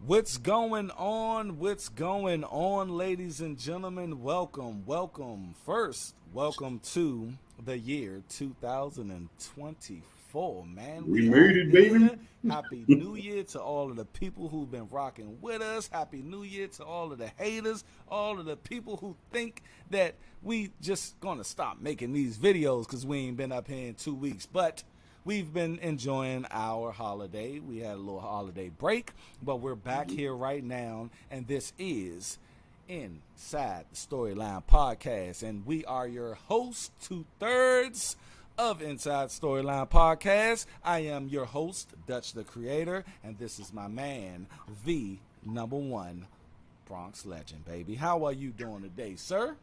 What's going on? What's going on, ladies and gentlemen? Welcome. First, welcome to the year 2024. Man, We we made are it, baby. here. Happy New Year to all of the people who've been rocking with us. Happy New Year to all of the haters, all of the people who think that we just gonna stop making these videos because we ain't been up here in 2 weeks. But we've been enjoying our holiday. We had a little holiday break, but we're back here right now, and this is Inside the Storyline Podcast, and we are your hosts, 2/3 of Inside Storyline Podcast. I am your host, Dutch the Creator, and this is my man, the number one Bronx legend, baby. How are you doing today, sir?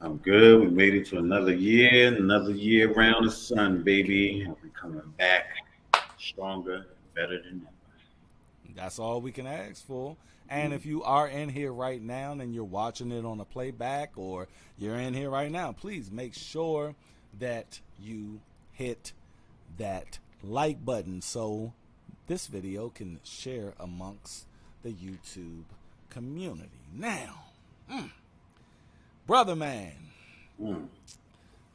I'm good. We made it to another year around the sun, baby. We're coming back stronger, better than That's all we can ask for. And if you are in here right now and you're watching it on a playback or you're in here right now, please make sure that you hit that like button so this video can share amongst the YouTube community. Now, brother man, ever.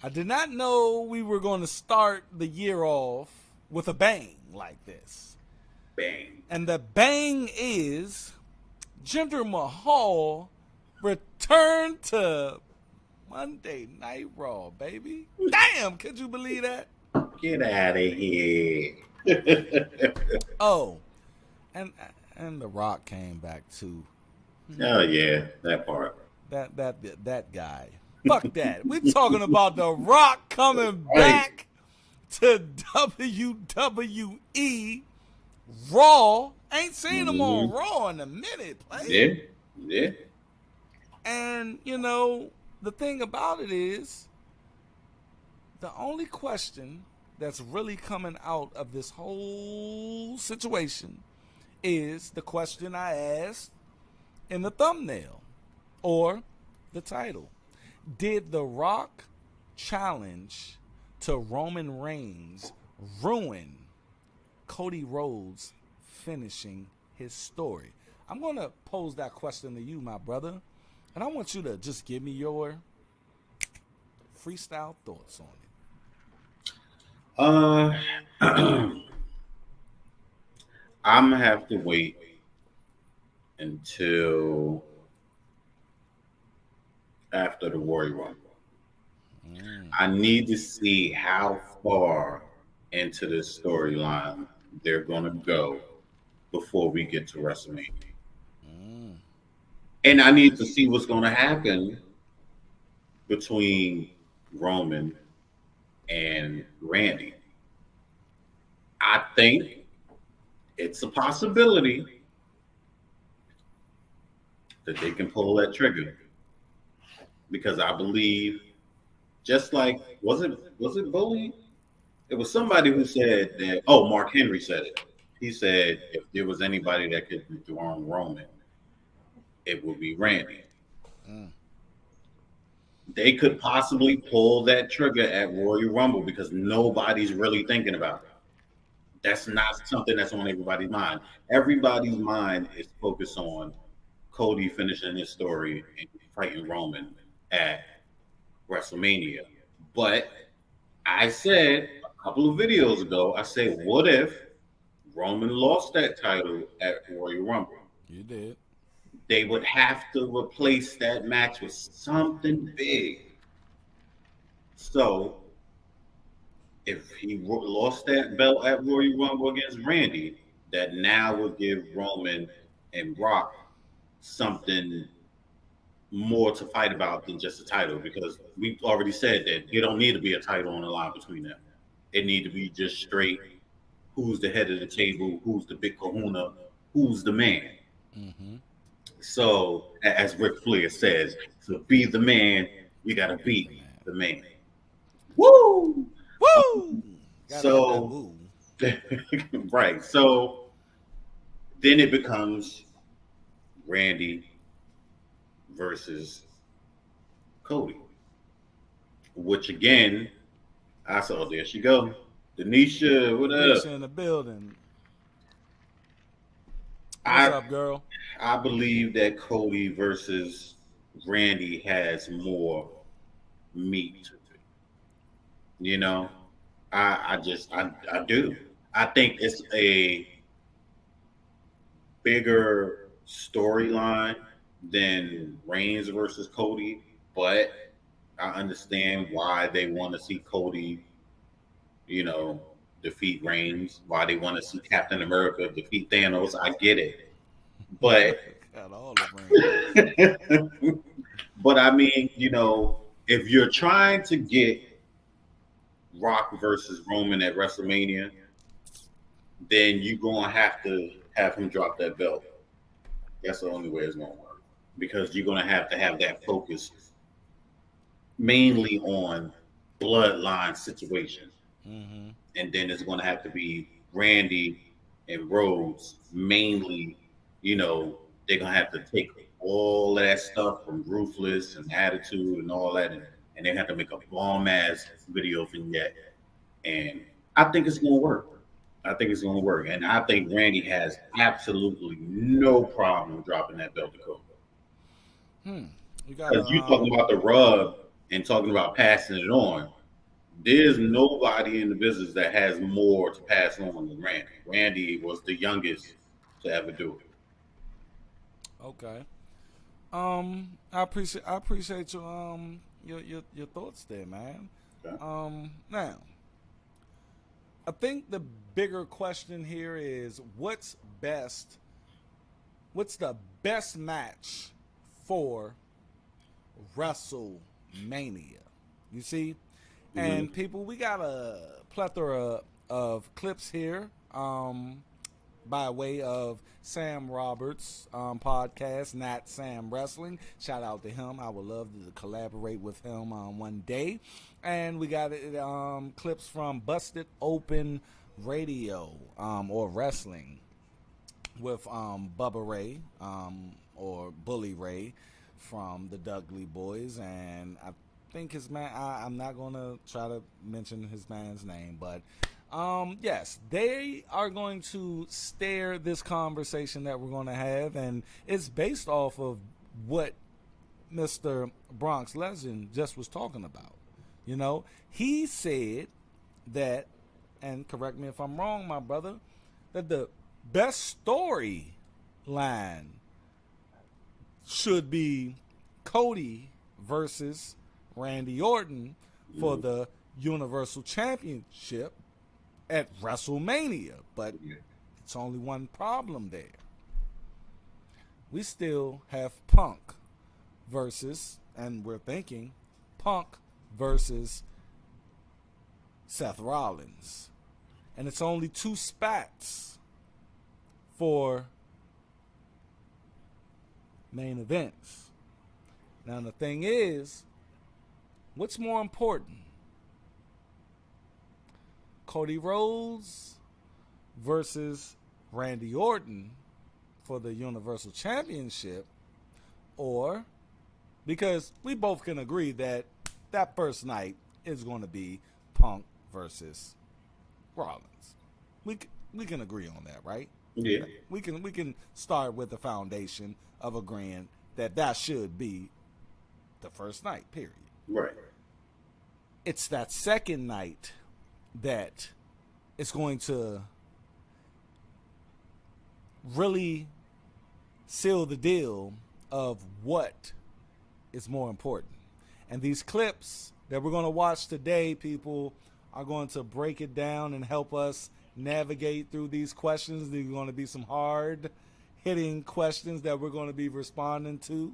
I did not know we were going to start the year off with a bang like this. Bang. And the bang is Jinder Mahal returned to Monday Night Raw, baby. Damn, could you believe that? Get out of here. Oh, and The Rock came back too. Oh, yeah, that part. That guy. Fuck that. We're talking about The Rock coming Right. back to WWE RAW. Ain't seen him on Raw in a minute, Yeah, yeah. And, the thing about it is, the only question that's really coming out of this whole situation is the question I asked in the thumbnail or the title. Did The Rock challenge to Roman Reigns ruin Cody Rhodes finishing his story? I'm going to pose that question to you, my brother, and I want you to just give me your freestyle thoughts on it. I'm gonna have to wait until after the Royal Rumble. I need to see how far into this storyline they're gonna go before we get to WrestleMania. And I need to see what's gonna happen between Roman and Randy. I think it's a possibility that they can pull that trigger because I believe, just like was it Bully? It was somebody who said that. Oh, Mark Henry said it. He said if there was anybody that could dethrone Roman, it would be Randy. They could possibly pull that trigger at Royal Rumble because nobody's really thinking about it. That's not something that's on everybody's mind. Everybody's mind is focused on Cody finishing his story and fighting Roman at WrestleMania. But I said a couple of videos ago, I said, what if Roman lost that title at Royal Rumble? You did. They would have to replace that match with something big. So if he lost that belt at Royal Rumble against Randy, that now would give Roman and Brock something more to fight about than just a title because we've already said that it don't need to be a title on the line between them. It need to be just straight who's the head of the table, who's the big kahuna, who's the man. So as Ric Flair says, to be the man, you gotta be the man. Woo! Woo! So right. So then it becomes Randy versus Cody. Which again, I saw there she go. Denisha, what up? Denisha in the building. What's I up, girl? I believe that Cody versus Randy has more meat to it. You know, I do. I think it's a bigger storyline than Reigns versus Cody, but I understand why they want to see Cody, you know, defeat Reigns, why they want to see Captain America defeat Thanos. I get it. But Got all the brains. but I mean, if you're trying to get Rock versus Roman at WrestleMania, then you're gonna have to have him drop that belt. That's the only way it's gonna work. Because you're gonna have to have that focus mainly on bloodline situation. Mm-hmm. And then it's gonna have to be Randy and Rhodes mainly, they're gonna have to take all of that stuff from Ruthless and Attitude and all that, and they have to make a bomb ass video vignette. And I think it's gonna work. I think it's gonna work, and I think Randy has absolutely no problem dropping that belt to Cody. You got Because you talking about the rub and talking about passing it on. There's nobody in the business that has more to pass on than Randy. Randy was the youngest to ever do it. okay. I appreciate your thoughts there, man. Okay. Now, I think the bigger question here is what's the best match for WrestleMania? You see? Mm-hmm. And people, we got a plethora of clips here by way of Sam Roberts' podcast, Not Sam Wrestling. Shout out to him. I would love to collaborate with him one day. And we got clips from Busted Open Radio or Wrestling with Bubba Ray or Bully Ray from the Dudley Boys. And I think his man, I'm not going to try to mention his man's name, but yes, they are going to steer this conversation that we're going to have, and it's based off of what Mr. Bronx Legend just was talking about. He said that, and correct me if I'm wrong, my brother, that the best storyline should be Cody versus Randy Orton for the Universal Championship at WrestleMania. But it's only one problem there. We still have Punk versus, and we're thinking Punk versus Seth Rollins. And it's only 2 spots for main events. Now the thing is, what's more important? Cody Rhodes versus Randy Orton for the Universal Championship, or, because we both can agree that first night is going to be Punk versus Rollins. We can agree on that, right? Yeah. We can start with the foundation of agreeing that should be the first night, period. Right. It's that second night that is going to really seal the deal of what is more important. And these clips that we're going to watch today, people, are going to break it down and help us navigate through these questions. There's going to be some hard-hitting questions that we're going to be responding to.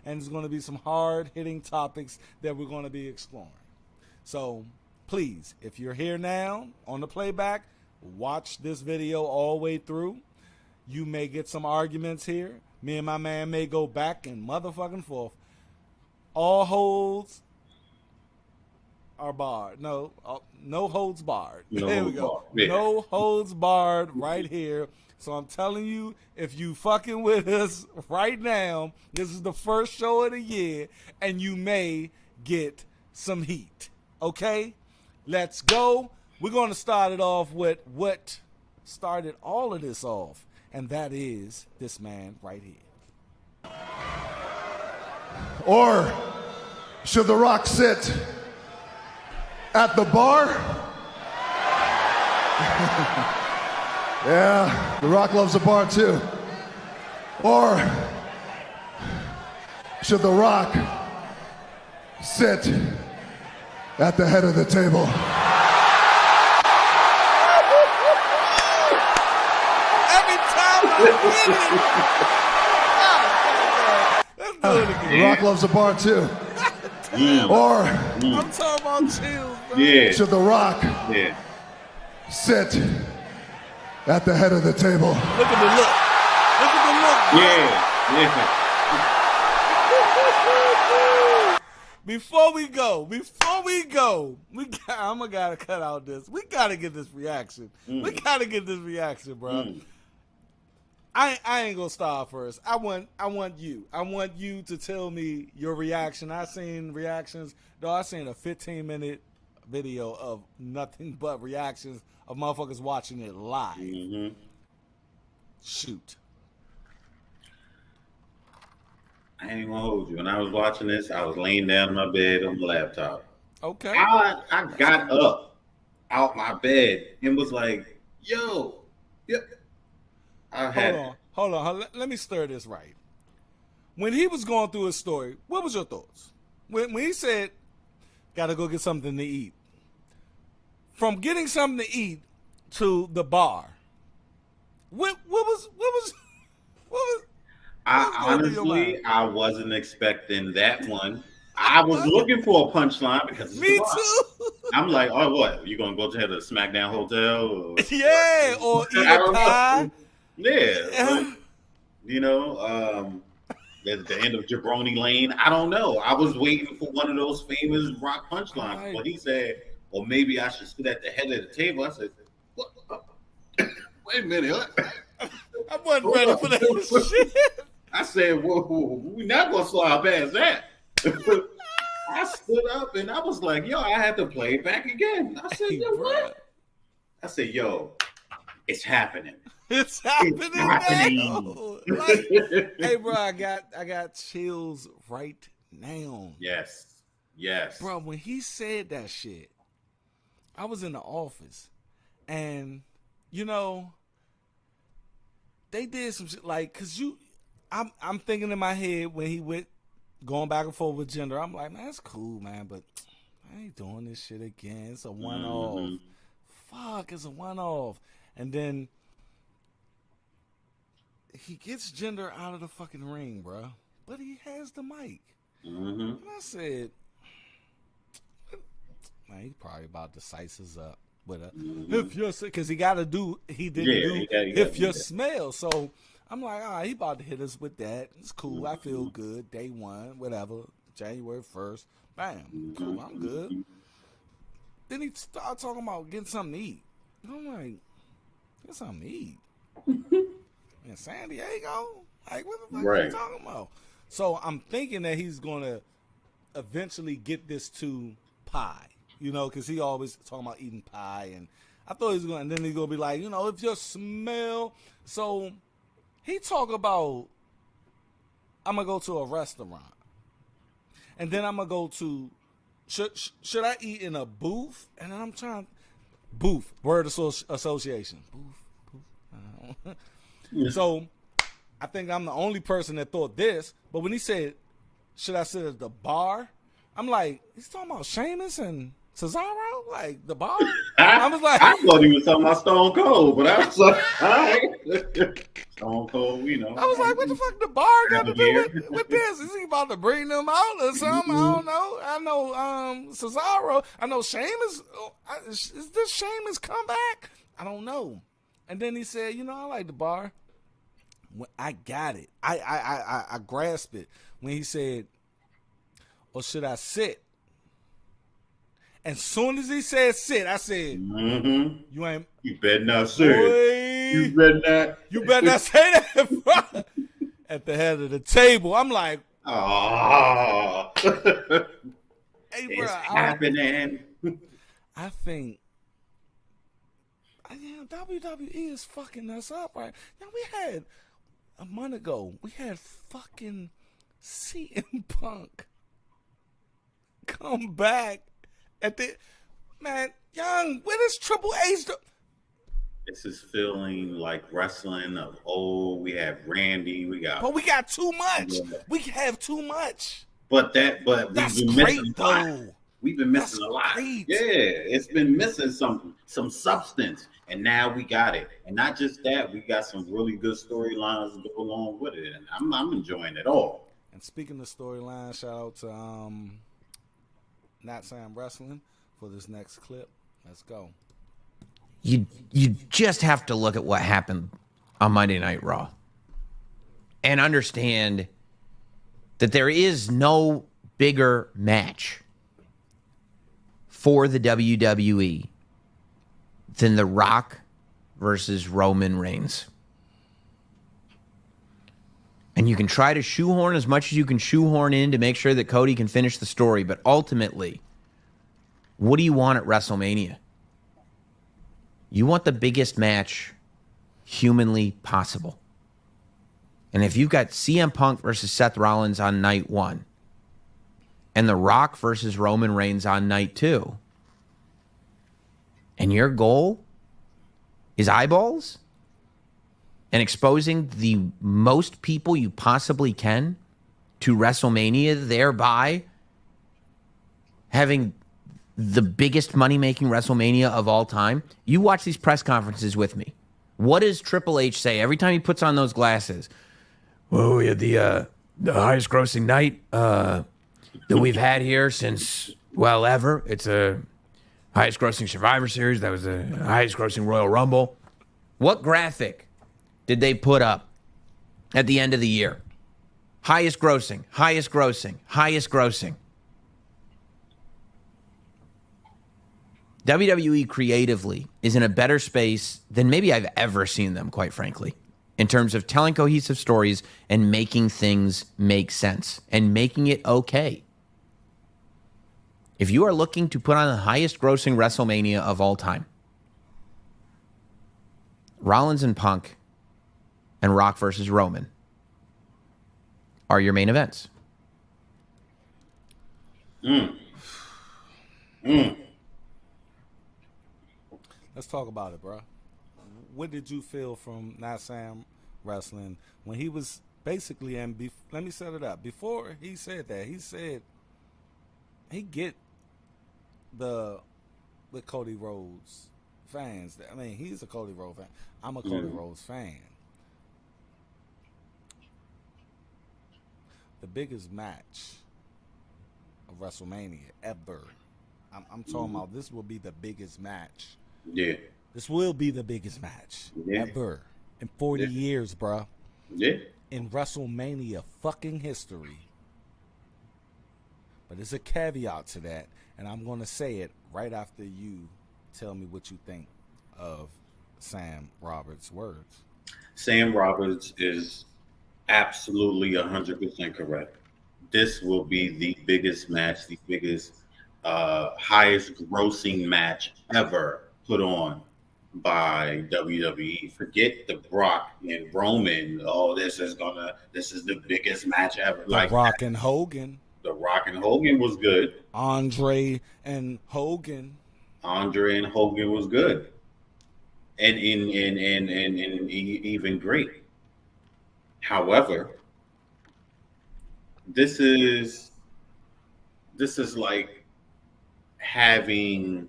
And there's going to be some hard-hitting topics that we're going to be exploring. So, please, if you're here now on the playback, watch this video all the way through. You may get some arguments here. Me and my man may go back and motherfucking forth. All holds are barred. No holds barred. There we go. Yeah. No holds barred right here. So I'm telling you, if you fucking with us right now, this is the first show of the year, and you may get some heat. Okay? Let's go. We're going to start it off with what started all of this off. and that is this man right here. Or should The Rock sit at the bar? Yeah, The Rock loves a bar too. Or should The Rock sit at the head of the table? Every time I get it. Let's do it again. The Rock loves a bar too. Or I'm talking about chills, bro. Yeah. should The Rock Yeah. sit at the head of the table? Look at the look. Look at the look. Yeah. Before we go, I'm gotta cut out this. We gotta get this reaction. We gotta get this reaction, bro. I ain't gonna start first. I want you. I want you to tell me your reaction. I seen reactions, though. I seen a 15-minute video of nothing but reactions of motherfuckers watching it live. Shoot. I ain't even gonna hold you. When I was watching this, I was laying down in my bed on the laptop. Okay. I got up out my bed and was like, yo. Yep. Hold on. Let me stir this right. When he was going through his story, what was your thoughts? When he said, gotta go get something to eat. From getting something to eat to the bar, what was honestly, I wasn't expecting that one. I was looking for a punchline because it's Me The Rock. too. I'm like, oh, what? You gonna go to the SmackDown hotel? Or, Yeah, or eat I a don't pie. know. Yeah, but, you know, the end of Jabroni Lane. I don't know. I was waiting for one of those famous Rock punchlines. Right. But he said, or maybe I should sit at the head of the table. I said, what? Wait a minute. What? I wasn't ready for that shit. I said, whoa, we're not going to slide past that. I stood up and I was like, yo, I had to play it back again. I said, yo, what? I said, yo, it's happening. It's happening. It's happening. Now. Like, hey, bro, I got chills right now. Yes. Bro, when he said that shit, I was in the office, and you know, they did some shit like, cause I'm thinking in my head when he went going back and forth with Gender, I'm like, man, that's cool, man, but I ain't doing this shit again. It's a one-off. Fuck, it's a one-off. And then he gets Gender out of the fucking ring, bro, but he has the mic. And I said, man, he probably about to size us up with a if you're, because he didn't do if you smell. So I'm like, all right, he about to hit us with that. It's cool. I feel good. Day one, whatever. January 1st. Bam. Cool. I'm good. Then he started talking about getting something to eat. And I'm like, get something to eat? In San Diego? Like, what the fuck are you talking about? So I'm thinking that he's going to eventually get this to pie. You know, because he always talking about eating pie. And I thought he was going to, and then he's going to be like, you know, if you smell. So he talk about, I'm going to go to a restaurant. And then I'm going to go to, should I eat in a booth? And then I'm trying, booth, word association. Booth. So I think I'm the only person that thought this. But when he said, should I sit at the bar? I'm like, he's talking about Sheamus and Cesaro? Like, the bar? I was like, I thought he was talking about Stone Cold, but I was like, all right. Stone Cold, you know. I was like, what the fuck the bar got to do with this? Is he about to bring them out or something? I don't know. I know Cesaro. I know Sheamus. Is this Sheamus comeback? I don't know. And then he said, you know, I like the bar. When I got it. I grasped it when he said, or should I sit? As soon as he said sit, I said, you better not say it. You better not say that, bro. At the head of the table. I'm like, oh. hey, bro, it's happening. I think, yeah, WWE is fucking us up, right? Now, we had, a month ago, we had fucking CM Punk come back at the, man, Young, when is Triple H? This is feeling like wrestling of old. We have Randy. We got. But we got too much. Yeah. We have too much. But That's we've been great, missing a lot. though. We've been missing a lot. Great. Yeah, it's been missing some substance, and now we got it. And not just that, we got some really good storylines to go along with it, and I'm enjoying it all. And speaking of storylines, shout out to Not Sam Wrestling for this next clip. Let's go. You just have to look at what happened on Monday Night Raw and understand that there is no bigger match for the WWE than The Rock versus Roman Reigns. And you can try to shoehorn as much as you can shoehorn in to make sure that Cody can finish the story, but ultimately, what do you want at WrestleMania? You want the biggest match humanly possible. And if you've got CM Punk versus Seth Rollins on night 1 and The Rock versus Roman Reigns on night 2, and your goal is eyeballs and exposing the most people you possibly can to WrestleMania, thereby having the biggest money-making WrestleMania of all time. You watch these press conferences with me. What does Triple H say every time he puts on those glasses? Well, we had the highest grossing night that we've had here since, well, ever. It's a highest grossing Survivor Series. That was the highest grossing Royal Rumble. What graphic did they put up at the end of the year? Highest grossing, highest grossing, highest grossing. WWE creatively is in a better space than maybe I've ever seen them, quite frankly, in terms of telling cohesive stories and making things make sense and making it okay. If you are looking to put on the highest grossing WrestleMania of all time, Rollins and Punk and Rock versus Roman are your main events. Let's talk about it, bro. What did you feel from Not Sam Wrestling when he was basically, let me set it up. Before he said that, he said he get the Cody Rhodes fans. I mean, he's a Cody Rhodes fan. I'm a Cody Rhodes fan. The biggest match of WrestleMania ever. I'm talking about this will be the biggest match. Yeah. This will be the biggest match ever in 40 years, bro. Yeah. In WrestleMania fucking history. But there's a caveat to that, and I'm going to say it right after you tell me what you think of Sam Roberts' words. Sam Roberts is absolutely 100% correct. This will be the biggest match, the biggest, highest grossing match ever put on by WWE. Forget the Brock and Roman. Oh, this is the biggest match ever. The Rock and Hogan. The Rock and Hogan was good. Andre and Hogan was good. And even great. However, this is like having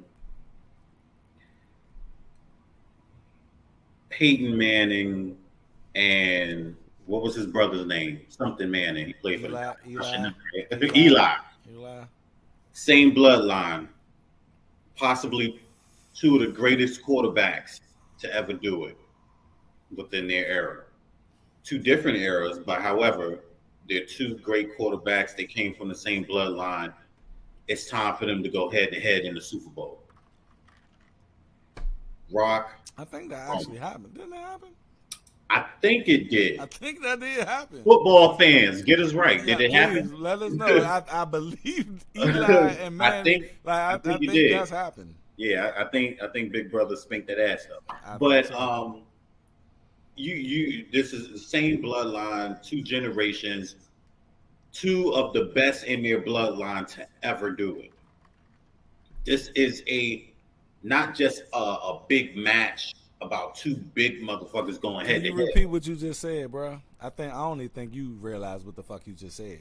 Peyton Manning and what was his brother's name? Something Manning. He played for Eli. Same bloodline. Possibly two of the greatest quarterbacks to ever do it within their era. Two different eras, but however, they're two great quarterbacks. They came from the same bloodline. It's time for them to go head to head in the Super Bowl. Rock. I think that actually happened. Didn't it happen? I think it did. I think that did happen. Football fans, get us right. Did it happen? Let us know. I believe Eli and Manning. I think it did. that's happened. Yeah, I think Big Brother spanked that ass up. I But think so. this is the same bloodline, 2 generations, 2 of the best in their bloodline to ever do it. This is not just a big match about 2 big motherfuckers going head Can to you head. repeat what you just said, bro? I don't even think you realize what the fuck you just said.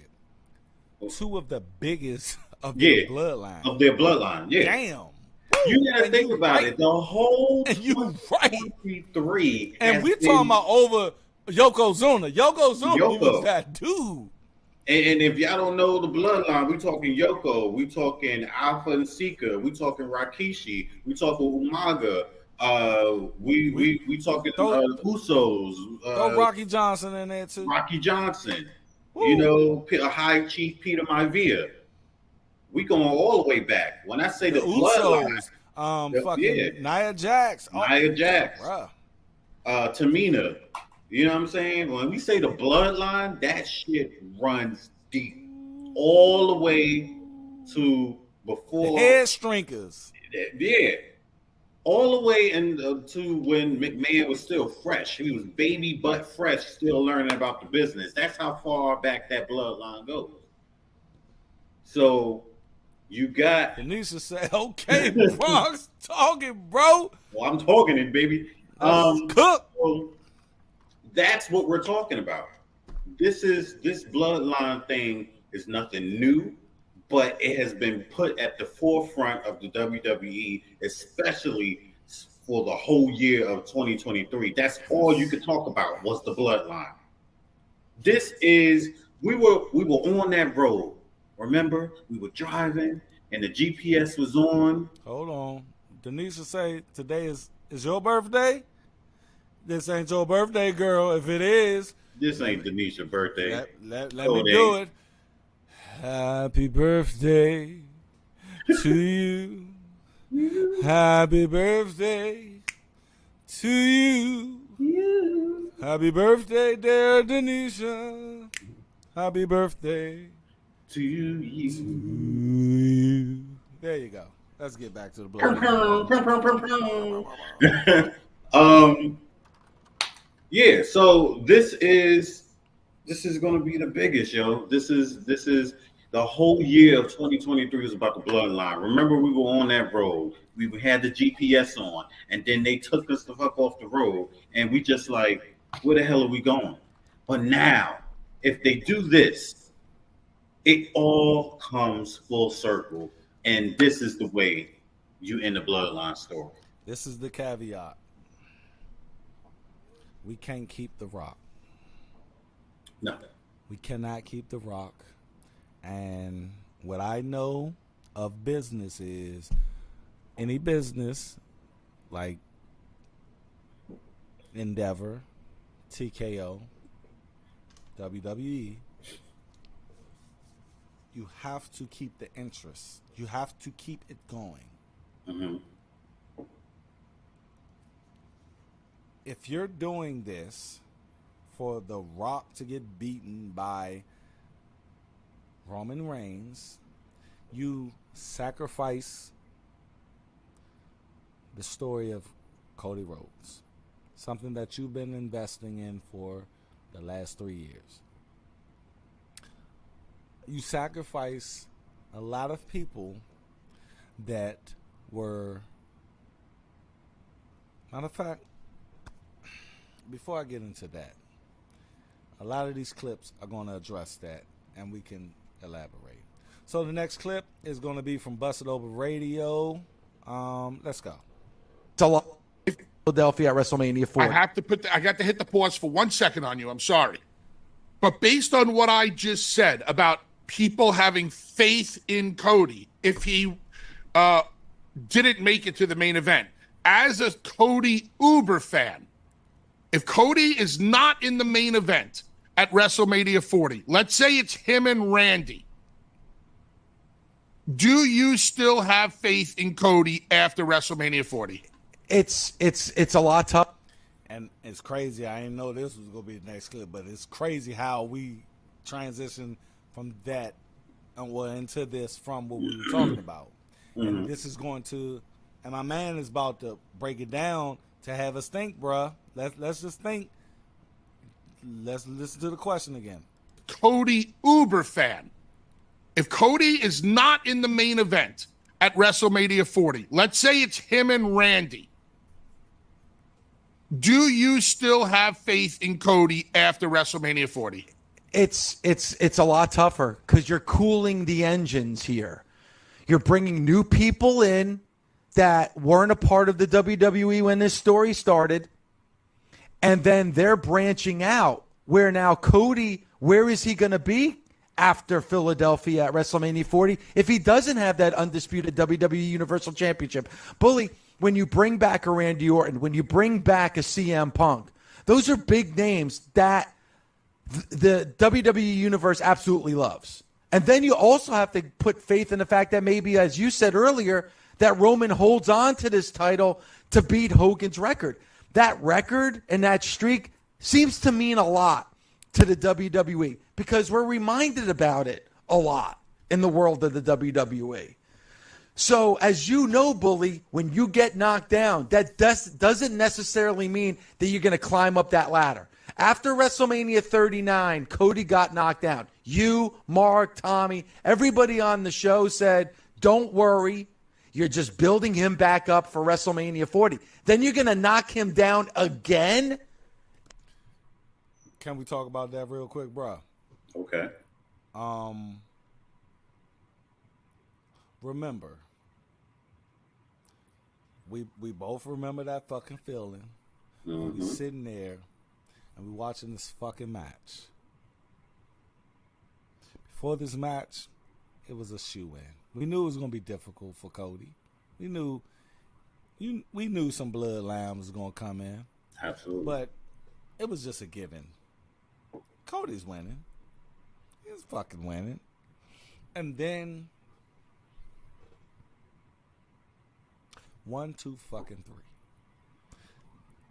2 of the biggest of their bloodline. Of their bloodline, yeah. Damn. You gotta And think you about right. it. The whole And you right. 23 And we talking about over Yokozuna. Yokozuna was that dude. And if y'all don't know the bloodline, we talking Yoko, we talking Alpha and Sika, we talking Rikishi, we talking Umaga, we talking Usos, Throw Rocky Johnson in there too. Rocky Johnson, Woo. you know, High Chief Peter Maivia. We going all the way back. When I say the bloodline, Usos, fucking Nia Jax, Nia Jax, bruh. Tamina. You know what I'm saying? When we say the bloodline, that shit runs deep, all the way to before the head strinkers. Yeah, all the way to when McMahon was still fresh. He was baby butt fresh, still learning about the business. That's how far back that bloodline goes. So you got Tanisha said, "Okay, Bronx talking, bro. Well, I'm talking it, baby. Cook." So that's what we're talking about. This bloodline thing is nothing new, but it has been put at the forefront of the WWE, especially for the whole year of 2023. That's all you could talk about was the bloodline. We were on that road. Remember, we were driving and the GPS was on. Hold on. Denisha say today is your birthday? This ain't your birthday, girl. If it is, This ain't Denisha's birthday. let me do it. Happy birthday to you. Happy birthday to you. Happy birthday, dear Denisha. Happy birthday To you. to you. There you go. Let's get back to the blood. Yeah, so this is going to be the biggest, yo. This is the whole year of 2023 was about the bloodline. Remember, we were on that road. We had the GPS on, and then they took us the fuck off the road, and we just like, where the hell are we going? But now, if they do this, it all comes full circle, and this is the way you end the bloodline story. This is the caveat. We can't keep The Rock. No. We cannot keep The Rock. And what I know of business is any business like Endeavor, TKO, WWE, you have to keep the interest. You have to keep it going. Mm-hmm. If you're doing this for The Rock to get beaten by Roman Reigns, you sacrifice the story of Cody Rhodes, something that you've been investing in for the last 3 years. You sacrifice a lot of people that were, matter of fact, before I get into that, a lot of these clips are going to address that, and we can elaborate. So the next clip is going to be from Busted Over Radio. Let's go. It's a lot. Philadelphia at WrestleMania 4. I got to hit the pause for 1 second on you. I'm sorry. But based on what I just said about people having faith in Cody, if he didn't make it to the main event, as a Cody Uber fan, if Cody is not in the main event at WrestleMania 40, let's say it's him and Randy, do you still have faith in Cody after WrestleMania 40? It's a lot tough. And it's crazy. I didn't know this was going to be the next clip, but it's crazy how we transition from that into this from what we were talking about. And this is going to And my man is about to break it down to have us think, bruh. Let's just think. Let's listen to the question again. Cody Uber fan. If Cody is not in the main event at WrestleMania 40, let's say it's him and Randy, do you still have faith in Cody after WrestleMania 40? It's a lot tougher because you're cooling the engines here. You're bringing new people in that weren't a part of the WWE when this story started, and then they're branching out. Where now Cody, where is he going to be after Philadelphia at WrestleMania 40 if he doesn't have that undisputed WWE Universal Championship? Bully, when you bring back a Randy Orton, when you bring back a CM Punk, those are big names that the WWE Universe absolutely loves. And then you also have to put faith in the fact that maybe, as you said earlier, that Roman holds on to this title to beat Hogan's record. That record and that streak seems to mean a lot to the WWE because we're reminded about it a lot in the world of the WWE. So, as you know, Bully, when you get knocked down, that doesn't necessarily mean that you're going to climb up that ladder. After WrestleMania 39, Cody got knocked down. You, Mark, Tommy, everybody on the show said, don't worry. You're just building him back up for WrestleMania 40. Then you're going to knock him down again? Can we talk about that real quick, bro? Okay. Remember, we both remember that fucking feeling. We sitting there and we watching this fucking match. Before this match, it was a shoe-in. We knew it was gonna be difficult for Cody. We knew some blood lambs was gonna come in. Absolutely. But it was just a given. Cody's winning. He's fucking winning. And then 1, 2, fucking 3.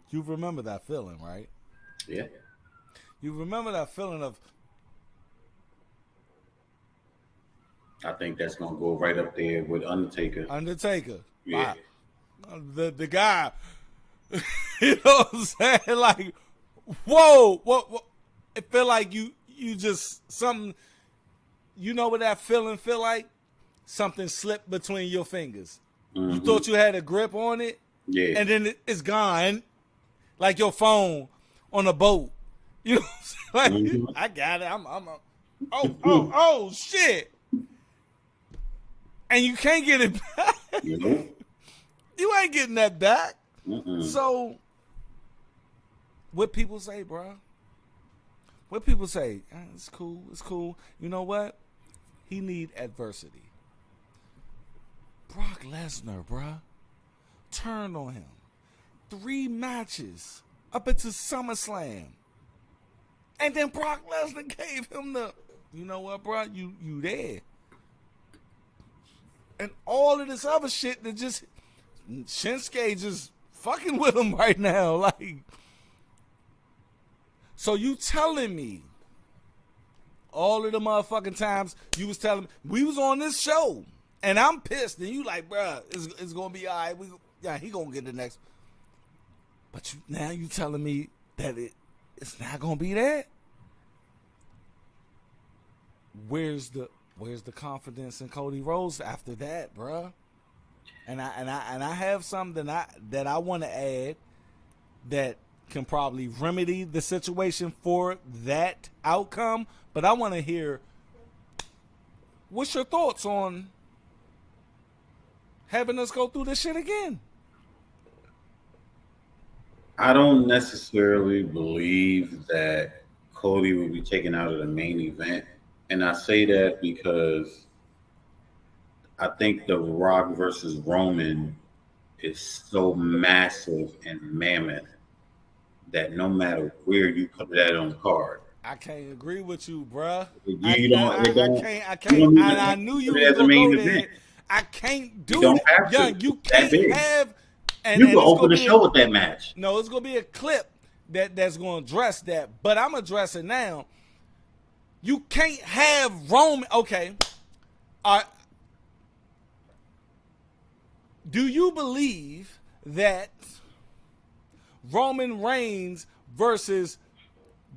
You remember that feeling, right? Yeah. You remember that feeling of, I think that's gonna go right up there with Undertaker. Yeah. Yeah. The guy, you know what I'm saying? Like, whoa, what? It feel like you just something. You know what that feeling feel like? Something slipped between your fingers. You thought you had a grip on it, Yeah. and then it's gone, like your phone on a boat. You know what I'm saying? Like, I got it. Oh shit! And you can't get it back. You ain't getting that back. So, what people say, bro? What people say? It's cool. It's cool. You know what? He need adversity. Brock Lesnar, bruh, turned on him. 3 matches up into SummerSlam. And then Brock Lesnar gave him the, you know what, bruh, you there. And all of this other shit that just, Shinsuke just fucking with him right now. Like, so you telling me all of the motherfucking times you was telling me, we was on this show. And I'm pissed, and you like, bruh, it's gonna be all right. He gonna get the next. But now you telling me that it's not gonna be that. Where's the confidence in Cody Rhodes after that, bruh? And I have something that I want to add that can probably remedy the situation for that outcome. But I want to hear, what's your thoughts on having us go through this shit again? I don't necessarily believe that Cody will be taken out of the main event. And I say that because I think the Rock versus Roman is so massive and mammoth that no matter where you put that on the card, I can't agree with you, bruh. I can't. I knew you were gonna go there. I can't do it. Young, you can't have. And, you can open the show with that match. No, it's gonna be a clip that's gonna address that. But I'm addressing now. You can't have Roman. Okay, Do you believe that Roman Reigns versus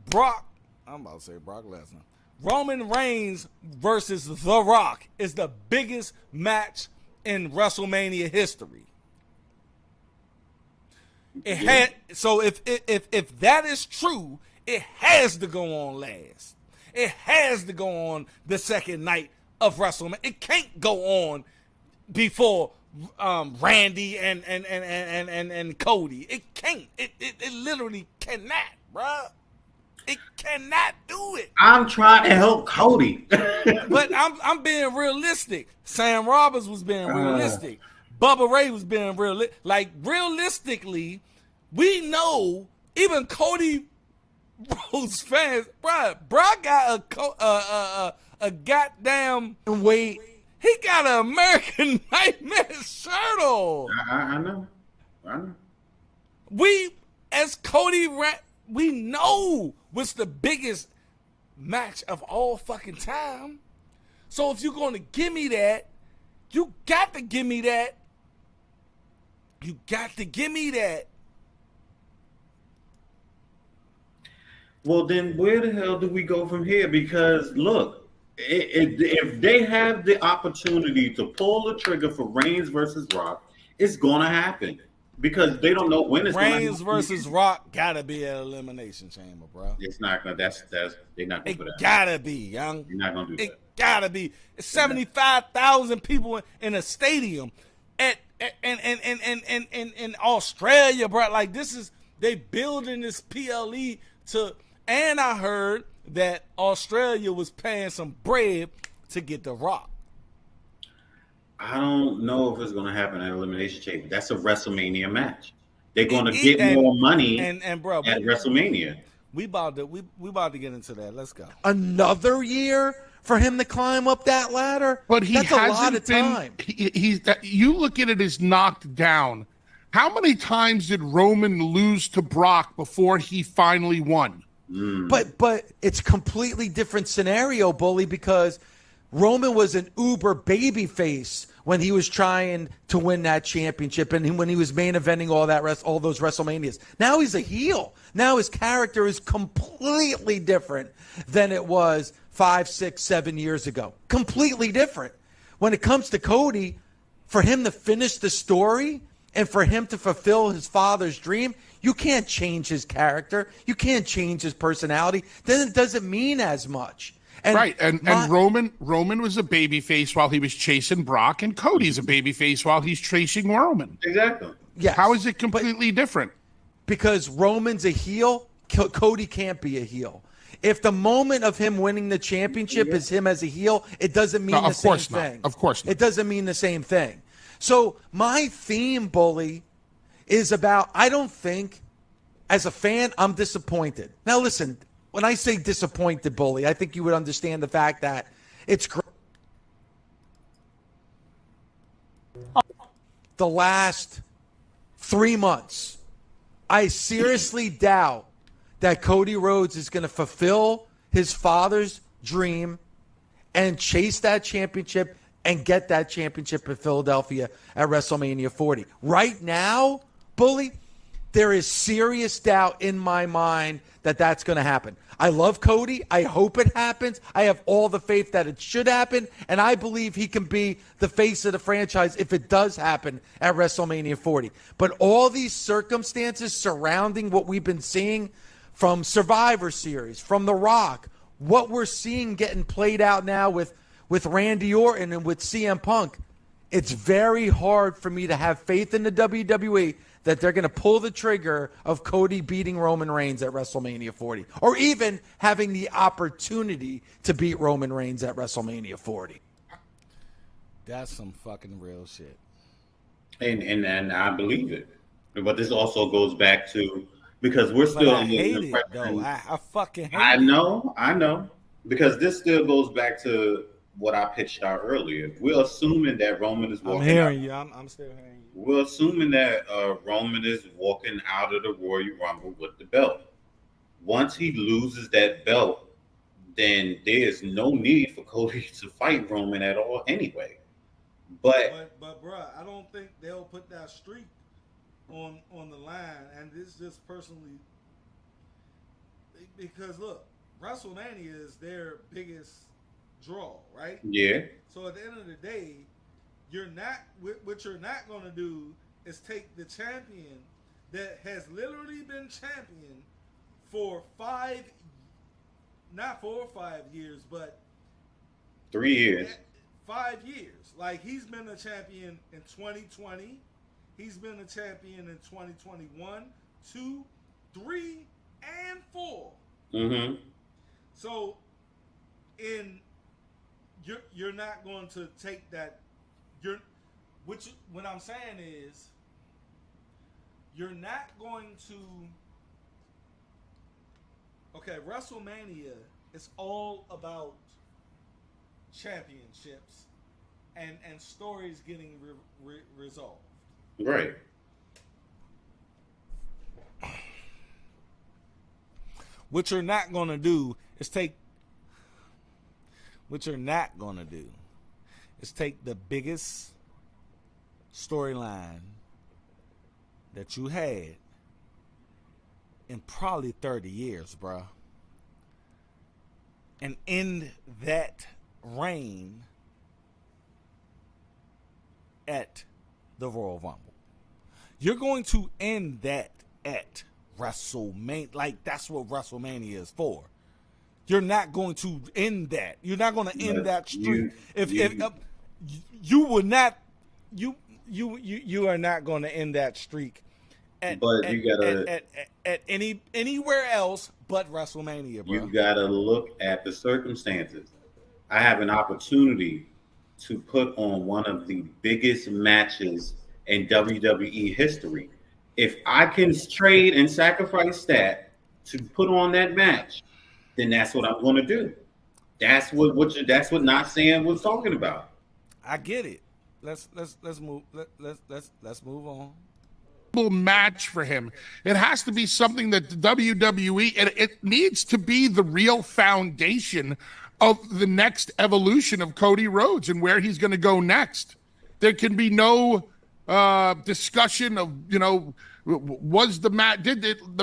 Brock, I'm about to say Brock Lesnar, Roman Reigns versus The Rock is the biggest match in WrestleMania history? It had, so if that is true, it has to go on last. It has to go on the second night of WrestleMania. It can't go on before Randy and Cody. It can't. It literally cannot, bruh. It cannot do it. I'm trying to help Cody. But I'm being realistic. Sam Roberts was being realistic. Bubba Ray was being realistic. Like, realistically, we know even Cody Rhodes fans, bruh got a goddamn Wait. He got an American Nightmare shirt on. I know. We, as Cody, we know what's the biggest match of all fucking time. So if you're going to give me that, you got to give me that. You got to give me that. Well, then where the hell do we go from here? Because look, if they have the opportunity to pull the trigger for Reigns versus Rock, it's gonna happen because they don't know when it's Reigns gonna happen. versus Rock gotta be an elimination chamber, bro. It's not gonna. That's they're not gonna It put that. gotta be, young. You're not gonna do that. It gotta be. It's 75,000 people in a stadium in Australia, bro. Like, this is, they building this PLE to, and I heard that Australia was paying some bread to get The Rock. I don't know if it's gonna happen at Elimination Chamber. That's a WrestleMania match. They're gonna get more money and bro, at WrestleMania. We about to get into that. Let's go. Another year for him to climb up that ladder? But he That's hasn't a lot of been. time. You look at it as knocked down. How many times did Roman lose to Brock before he finally won? But it's completely different scenario, Bully, because Roman was an uber babyface when he was trying to win that championship and when he was main eventing all those WrestleManias. Now he's a heel. Now his character is completely different than it was 5, 6, 7 years ago. Completely different. When it comes to Cody, for him to finish the story and for him to fulfill his father's dream, you can't change his character. You can't change his personality. Then it doesn't mean as much. And Right, and Roman was a babyface while he was chasing Brock, and Cody's a babyface while he's chasing Roman. Exactly. yes, How is it completely different? because Roman's a heel, Cody can't be a heel. If the moment of him winning the championship is him as a heel, it doesn't mean No, the of same course not. thing. Of course not. It doesn't mean the same thing. So my theme, Bully, is about, I don't think, as a fan, I'm disappointed. Now listen, when I say disappointed, Bully, I think you would understand the fact that it's great. The last 3 months, I seriously doubt that Cody Rhodes is going to fulfill his father's dream and chase that championship and get that championship in Philadelphia at WrestleMania 40. Right now, Bully, there is serious doubt in my mind that that's going to happen. I love Cody. I hope it happens. I have all the faith that it should happen, and I believe he can be the face of the franchise if it does happen at WrestleMania 40. But all these circumstances surrounding what we've been seeing from Survivor Series, from The Rock, what we're seeing getting played out now with Randy Orton and with CM Punk, it's very hard for me to have faith in the WWE that they're going to pull the trigger of Cody beating Roman Reigns at WrestleMania 40, or even having the opportunity to beat Roman Reigns at WrestleMania 40. That's some fucking real shit. And I believe it. But this also goes back to, because we're still I in the hate it, impression- though. I fucking hate I it. know. Because this still goes back to what I pitched out earlier. We're assuming that Roman is I'm walking hearing out. you. I'm still hearing you. We're assuming that Roman is walking out of the Royal Rumble with the belt. Once he loses that belt, then there's no need for Cody to fight Roman at all anyway. But bruh, I don't think they'll put that streak on the line, and this just personally because look, WrestleMania is their biggest draw, right? Yeah. So at the end of the day, what you're not gonna do is take the champion that has literally been champion for not 4 or 5 years, but 3 years. 5 years. Like he's been a champion in 2020. He's been a champion in 2021, 2, 3, and 4. Mm-hmm. So, you're not going to take that. What I'm saying is, you're not going to. Okay, WrestleMania is all about championships and stories getting resolved. Right. What you're not going to do is take the biggest storyline that you had in probably 30 years, bruh, and end that reign at the Royal Rumble. You're going to end that at WrestleMania. Like, that's what WrestleMania is for. You're not going to end that. You're not going to end that streak. You would not, you are not going to end that streak at anywhere else but WrestleMania, bro. You gotta look at the circumstances. I have an opportunity to put on one of the biggest matches in WWE history. If I can trade and sacrifice that to put on that match, then that's what I'm going to do. That's what Not Saying was talking about. I get it. Let's move on. Match for him. It has to be something that the WWE, and it needs to be the real foundation of the next evolution of Cody Rhodes and where he's going to go next. There can be no discussion of, did the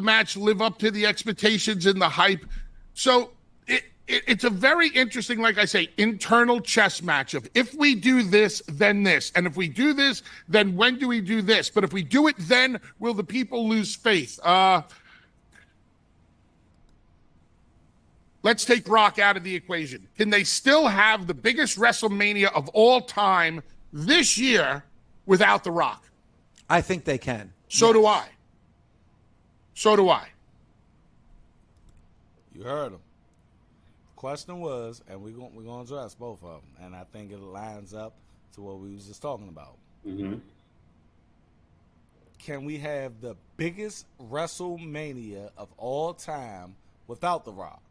match live up to the expectations and the hype? So it's a very interesting, like I say, internal chess match of if we do this, then this. And if we do this, then when do we do this? But if we do it, then will the people lose faith? Let's take Rock out of the equation. Can they still have the biggest WrestleMania of all time this year without The Rock? I think they can. So do I. You heard him. Question was, and we're going to address both of them, and I think it lines up to what we was just talking about. Mm-hmm. Can we have the biggest WrestleMania of all time without The Rock?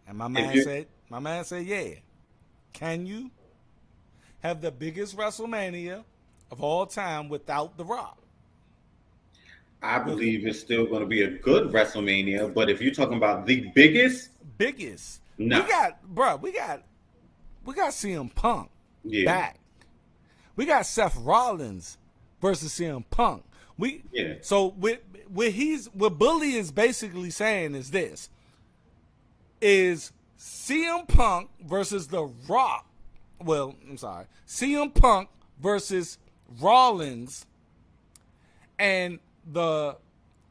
And my man said, yeah. Can you have the biggest WrestleMania of all time without The Rock? I believe it's still going to be a good WrestleMania, but if you're talking about the biggest, no. We got CM Punk back. We got Seth Rollins versus CM Punk. So what Bully is basically saying is this: is CM Punk versus The Rock. Well, I'm sorry, CM Punk versus Rollins and the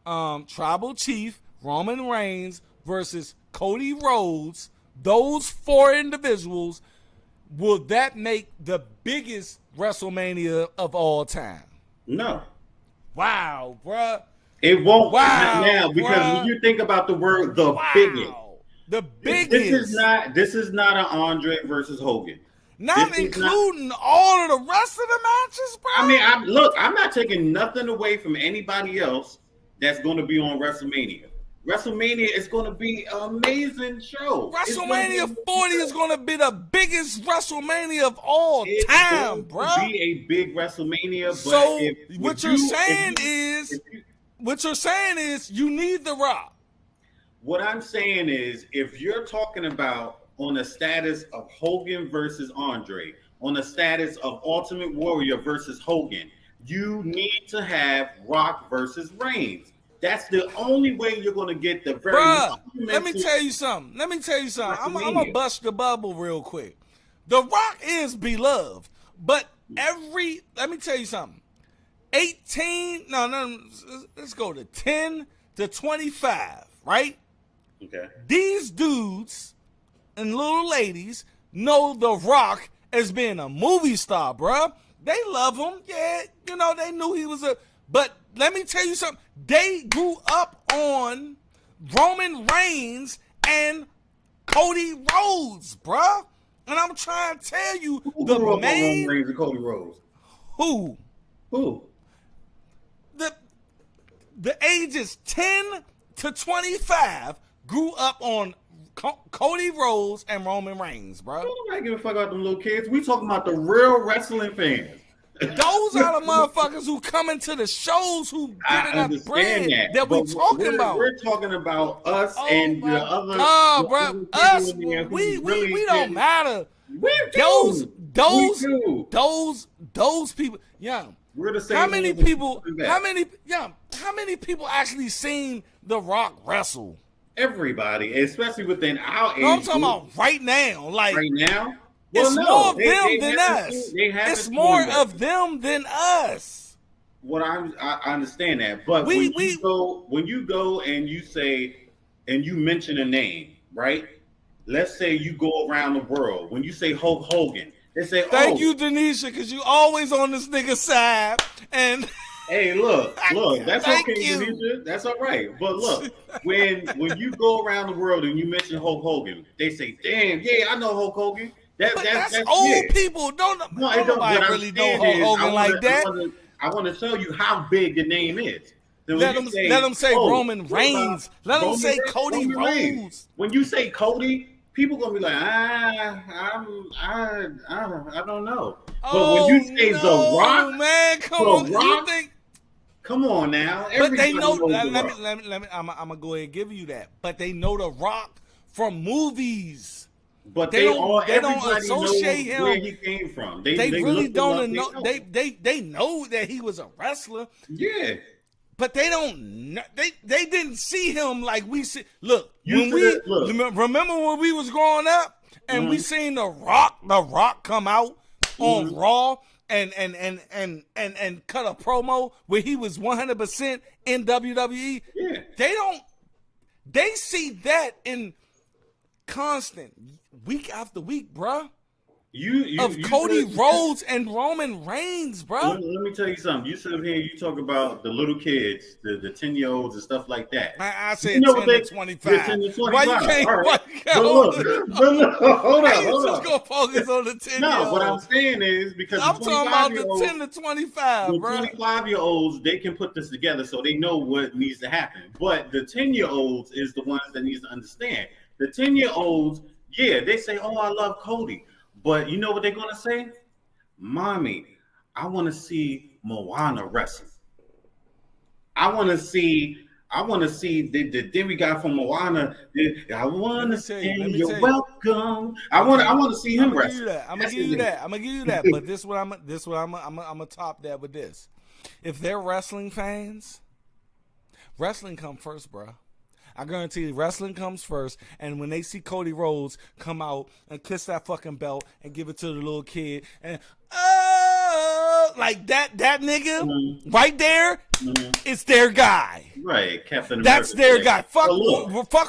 Tribal Chief Roman Reigns versus Cody Rhodes. Those 4 individuals, will that make the biggest WrestleMania of all time? No. Wow, bruh. It won't now because when you think about the word biggest, the biggest. This is not an Andre versus Hogan. Not including all of the rest of the matches, bro. I mean, I'm not taking nothing away from anybody else that's going to be on WrestleMania. WrestleMania is going to be an amazing show. WrestleMania 40 is going to be the biggest WrestleMania of all time, bro. It's going to be a big WrestleMania. So what you're saying is you need The Rock. What I'm saying is, if you're talking about on the status of Hogan versus Andre, on the status of Ultimate Warrior versus Hogan. You need to have Rock versus Reigns. That's the only way you're going to get the very. Bruh, let me tell you something. I'm going to bust the bubble real quick. The Rock is beloved, but let me tell you something. 18, let's go to 10 to 25, right? Okay. These dudes and little ladies know The Rock as being a movie star, bruh. They love him. Yeah, they knew he was but let me tell you something. They grew up on Roman Reigns and Cody Rhodes, bruh. And I'm trying to tell you, Who grew up on Roman Reigns and Cody Rhodes? Who? The ages 10 to 25 grew up on Cody Rhodes and Roman Reigns, bro. Nobody give a fuck about them little kids. We talking about the real wrestling fans. Those are the motherfuckers who come into the shows who get enough bread that we talking about. We're talking about us and the other. Oh, bro, us. We don't matter. Those people. Yeah. We're the same. How many people actually seen The Rock wrestle? Everybody, especially within our age. No, I'm talking about right now. Like right now. It's more of them than us. It's more of them than us. What I understand that, but when you go and you say and you mention a name, right? Let's say you go around the world. When you say Hulk Hogan, they say, "Thank you, Denisha, because you always on this nigga's side." And hey, look, that's okay, Denisha. That's all right. But look, when you go around the world and you mention Hulk Hogan, they say, "Damn, yeah, I know Hulk Hogan." That's old people. Nobody really know Hulk Hogan like that. I want to tell you how big the name is. Let them say Roman Reigns. Let them say Cody Rhodes. When you say Cody, people gonna be like, I don't know. But when you say The Rock, man, come on, come on now. But they know. Let me. I'm gonna go ahead and give you that. But they know The Rock from movies. But they don't associate him. Where he came from. They really don't know. They know that he was a wrestler. Yeah. But they don't. They didn't see him like we see. Look, remember when we was growing up and we seen The Rock come out on Raw and cut a promo where he was 100% in WWE. Yeah. They see that in constant week after week, bruh. Cody Rhodes and Roman Reigns, bro. Let me tell you something. You sit up here and you talk about the little kids, the 10-year-olds and stuff like that. I said 10 to 25. 10 to 25. Why you can't? Right. Hold on. Just gonna focus on the 10-year-olds. No, what I'm saying is because I'm talking about the 10 to 25, the bro. 25-year-olds, they can put this together so they know what needs to happen. But the 10-year-olds is the ones that needs to understand. The 10-year-olds, yeah, they say, "Oh, I love Cody." But you know what they're gonna say? "Mommy, I want to see Moana wrestle. I want to see the demigod from Moana. I want to say you're welcome. I want to see him wrestle." I'm gonna give you that. But this I'm gonna top that with this. If they're wrestling fans, wrestling come first, bro. I guarantee you, wrestling comes first, and when they see Cody Rhodes come out and kiss that fucking belt and give it to the little kid, and like that nigga right there, it's their guy. Right, Captain America. That's their guy. Fuck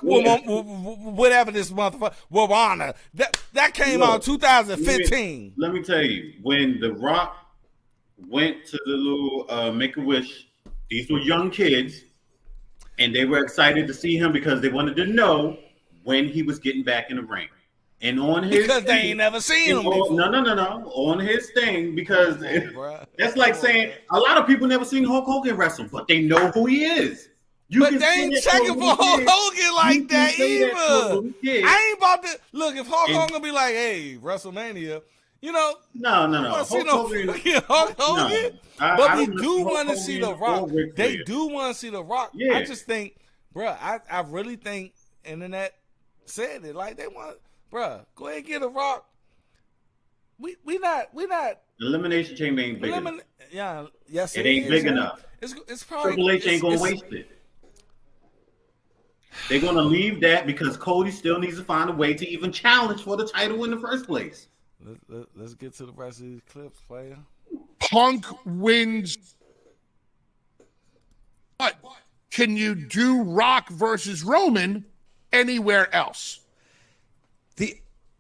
whatever this motherfucker Moana. That came out in 2015. Let me tell you, when The Rock went to the little Make-A-Wish, these were young kids. And they were excited to see him because they wanted to know when he was getting back in the ring. And on his because they ain't never seen him before. No. On his thing, because that's like saying a lot of people never seen Hulk Hogan wrestle, but they know who he is. But they ain't checking for Hulk Hogan like that either. I ain't about to look if Hulk Hogan be like, "Hey, WrestleMania." You know, no. Hulk Hogan. But we do want to see The Rock. They do want to see The Rock. Yeah. I just think, bro, I really think internet said it. Like they want, bro, go ahead and get The Rock we not Elimination Chamber ain't big enough. yeah, yes, It ain't is, big man. enough. It's probably Triple H ain't gonna waste it. They're gonna leave that because Cody still needs to find a way to even challenge for the title in the first place. Let's get to the rest of these clips, player. Punk wins. But can you do Rock versus Roman anywhere else? All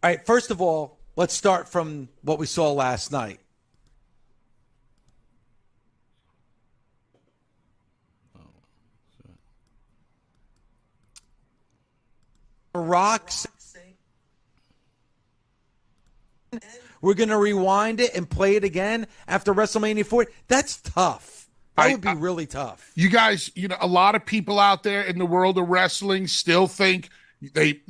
right, first of all, let's start from what we saw last night. Rocks. We're going to rewind it and play it again after WrestleMania 40. That's tough. That would be really tough. You guys, a lot of people out there in the world of wrestling still think they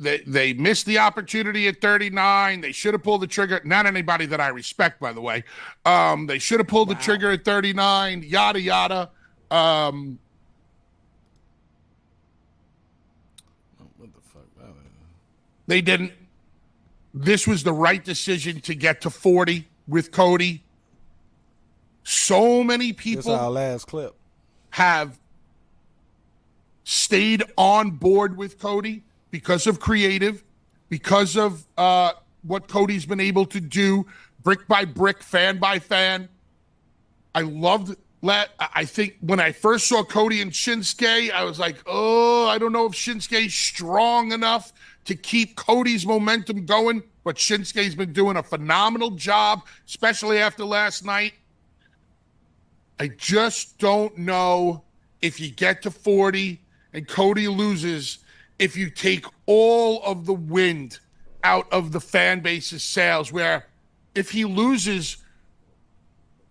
missed the opportunity at 39. They should have pulled the trigger. Not anybody that I respect, by the way. They should have pulled the trigger at 39, yada, yada. What the fuck? They didn't. This was the right decision to get to 40 with Cody. So many This people our last clip. have stayed on board with Cody because of creative, because of what Cody's been able to do, brick by brick, fan by fan. I loved that. I think when I first saw Cody and Shinsuke, I was like, oh, I don't know if Shinsuke's strong enough to keep Cody's momentum going, but Shinsuke's been doing a phenomenal job, especially after last night. I just don't know if you get to 40 and Cody loses, if you take all of the wind out of the fan base's sails, where if he loses,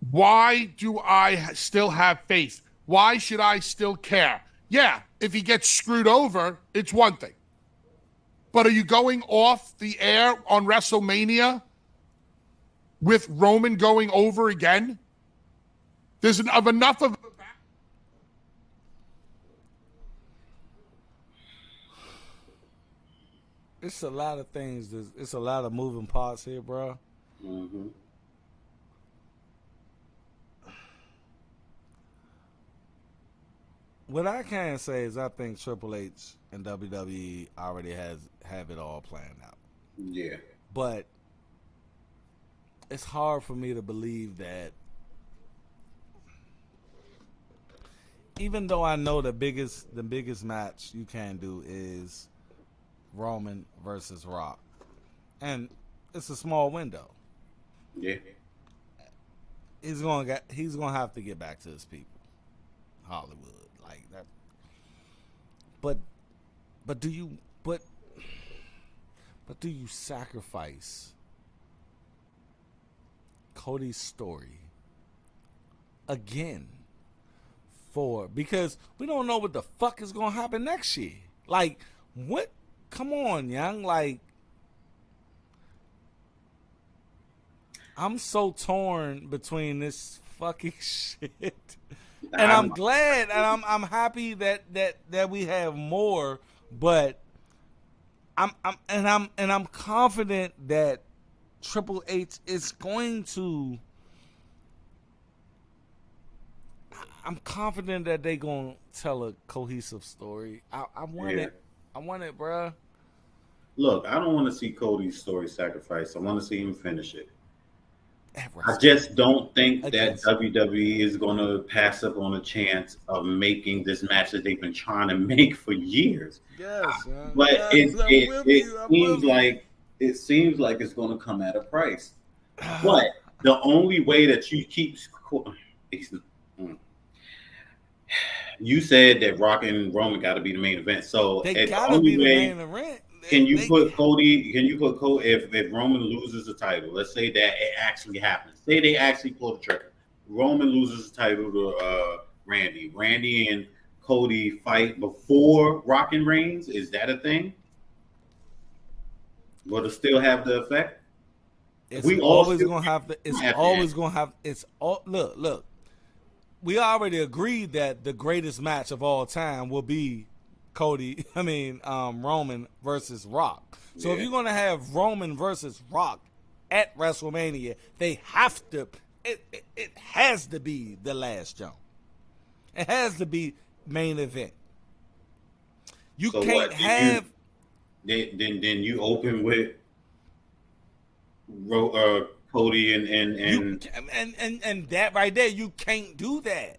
why do I still have faith? Why should I still care? Yeah, if he gets screwed over, it's one thing. But are you going off the air on WrestleMania with Roman going over again? There's enough of It's a lot of things. It's a lot of moving parts here, bro. Mm-hmm. What I can say is I think Triple H and WWE already have it all planned out. Yeah. But it's hard for me to believe that, even though I know the biggest match you can do is Roman versus Rock, and it's a small window. Yeah. He's gonna have to get back to his people, Hollywood, like that. But do you sacrifice Cody's story again because we don't know what the fuck is gonna happen next year? Like, what? Come on, young. Like, I'm so torn between this fucking shit, and I'm glad and I'm happy that we have more, but I'm confident that Triple H is going to. I'm confident that they gonna tell a cohesive story. I want it. I want it, bruh. Look, I don't want to see Cody's story sacrificed. I want to see him finish it. I just don't think that WWE is going to pass up on a chance of making this match that they've been trying to make for years. Yes, but yes, it seems like it's going to come at a price. But the only way that you keep you said that Rock and Roman got to be the main event, so they got to be the main event. Can you put Cody? If Roman loses the title? Let's say that it actually happens. Say they actually pull the trigger. Roman loses the title to Randy. Randy and Cody fight before Rock and Reigns. Is that a thing? Will it still have the effect? It's always gonna have to. It's always gonna have. It's all. Look. We already agreed that the greatest match of all time will be Roman versus Rock. So if you're gonna have Roman versus Rock at WrestleMania, they have to. It has to be the last jump. It has to be main event. You So can't what, have. Then you open with Cody And that right there, you can't do that.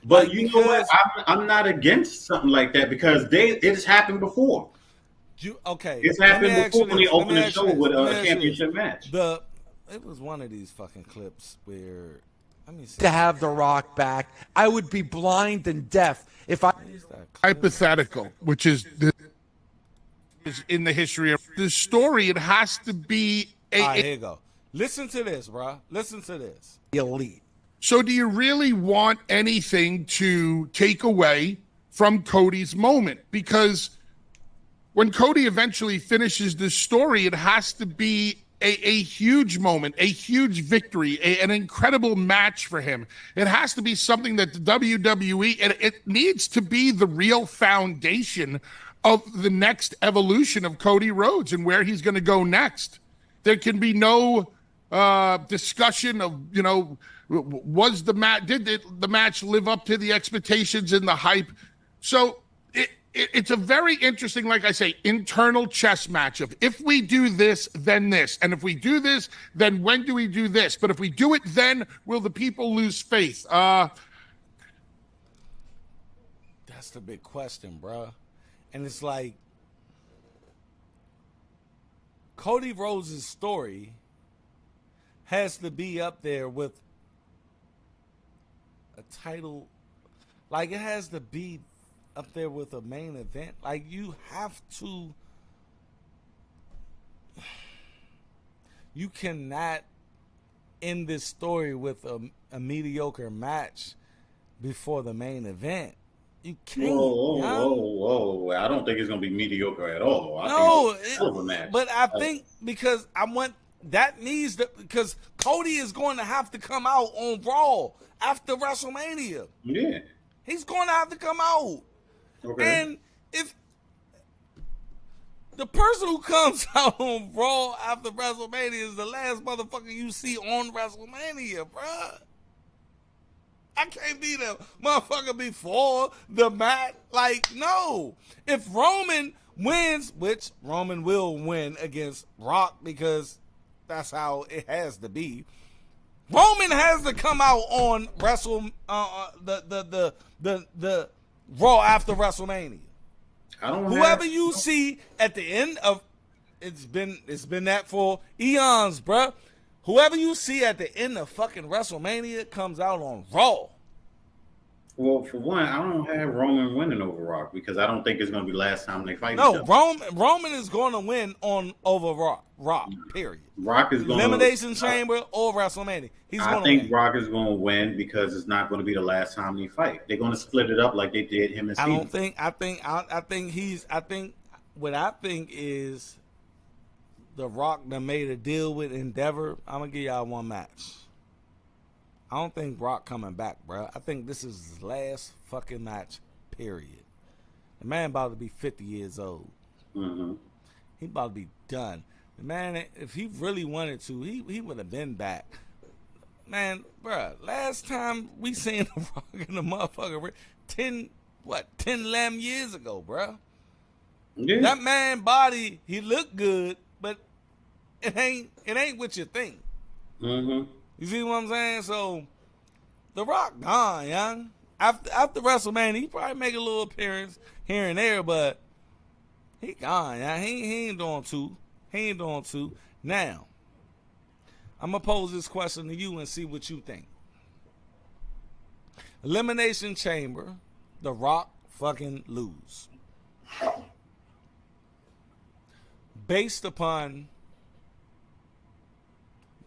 But Like, you know what? because I'm not against something like that because it's happened before. Okay. It's let me happened ask before you when this. they Let opened me the ask you show this. with Let me a ask you this. championship match. It was one of these fucking clips where, let me see. To have The Rock back, I would be blind and deaf if I. Where's that clip? Hypothetical, which is in the history of the story. It has to be All right, here you go. Listen to this, bro. Listen to this. Elite. So do you really want anything to take away from Cody's moment? Because when Cody eventually finishes this story, it has to be a huge moment, a huge victory, an incredible match for him. It has to be something that the WWE, it needs to be the real foundation of the next evolution of Cody Rhodes and where he's going to go next. There can be no discussion of, was the match, the match live up to the expectations and the hype? So it's a very interesting, like I say, internal chess match of if we do this, then this. And if we do this, then when do we do this? But if we do it, then will the people lose faith? That's the big question, bro. And it's like, Cody Rhodes' story has to be up there with a title. Like, it has to be up there with a main event. Like, you have to. You cannot end this story with a mediocre match before the main event. You can't. Whoa. I don't think it's going to be mediocre at all. I No, think it's a hell of a match. but I think because that needs to, because Cody is going to have to come out on Raw after WrestleMania. Yeah. He's going to have to come out. Okay. And if the person who comes out on Raw after WrestleMania is the last motherfucker you see on WrestleMania, bruh. I can't be the motherfucker before the match. Like, no. If Roman wins, which Roman will win against Rock because that's how it has to be. Roman has to come out on the Raw after WrestleMania. Whoever you see at the end of it's been that for eons, bruh. Whoever you see at the end of fucking WrestleMania comes out on Raw. Well, for one, I don't have Roman winning over Rock because I don't think it's going to be the last time they fight No, each other. Roman is going to win over Rock. Period. Rock is going Elimination Chamber or WrestleMania. I think Rock is going to win because it's not going to be the last time they fight. They're going to split it up like they did him and Steve. I think what I think is the Rock that made a deal with Endeavor. I'm gonna give y'all one match. I don't think Rock coming back, bro. I think this is his last fucking match. Period. The man about to be 50 years old. Mm-hmm. He about to be done. The man, if he really wanted to, he would have been back. Man, bro, last time we seen the Rock in the motherfucker 10 11 years ago, bro. Yeah. That man body, he looked good, but it ain't what you think. Mm-hmm. You see what I'm saying? So the Rock gone, young. After WrestleMania, he probably make a little appearance here and there, but he gone, young. He ain't doing two. He ain't doing two. Now, I'm gonna pose this question to you and see what you think. Elimination Chamber, the Rock fucking lose. Based upon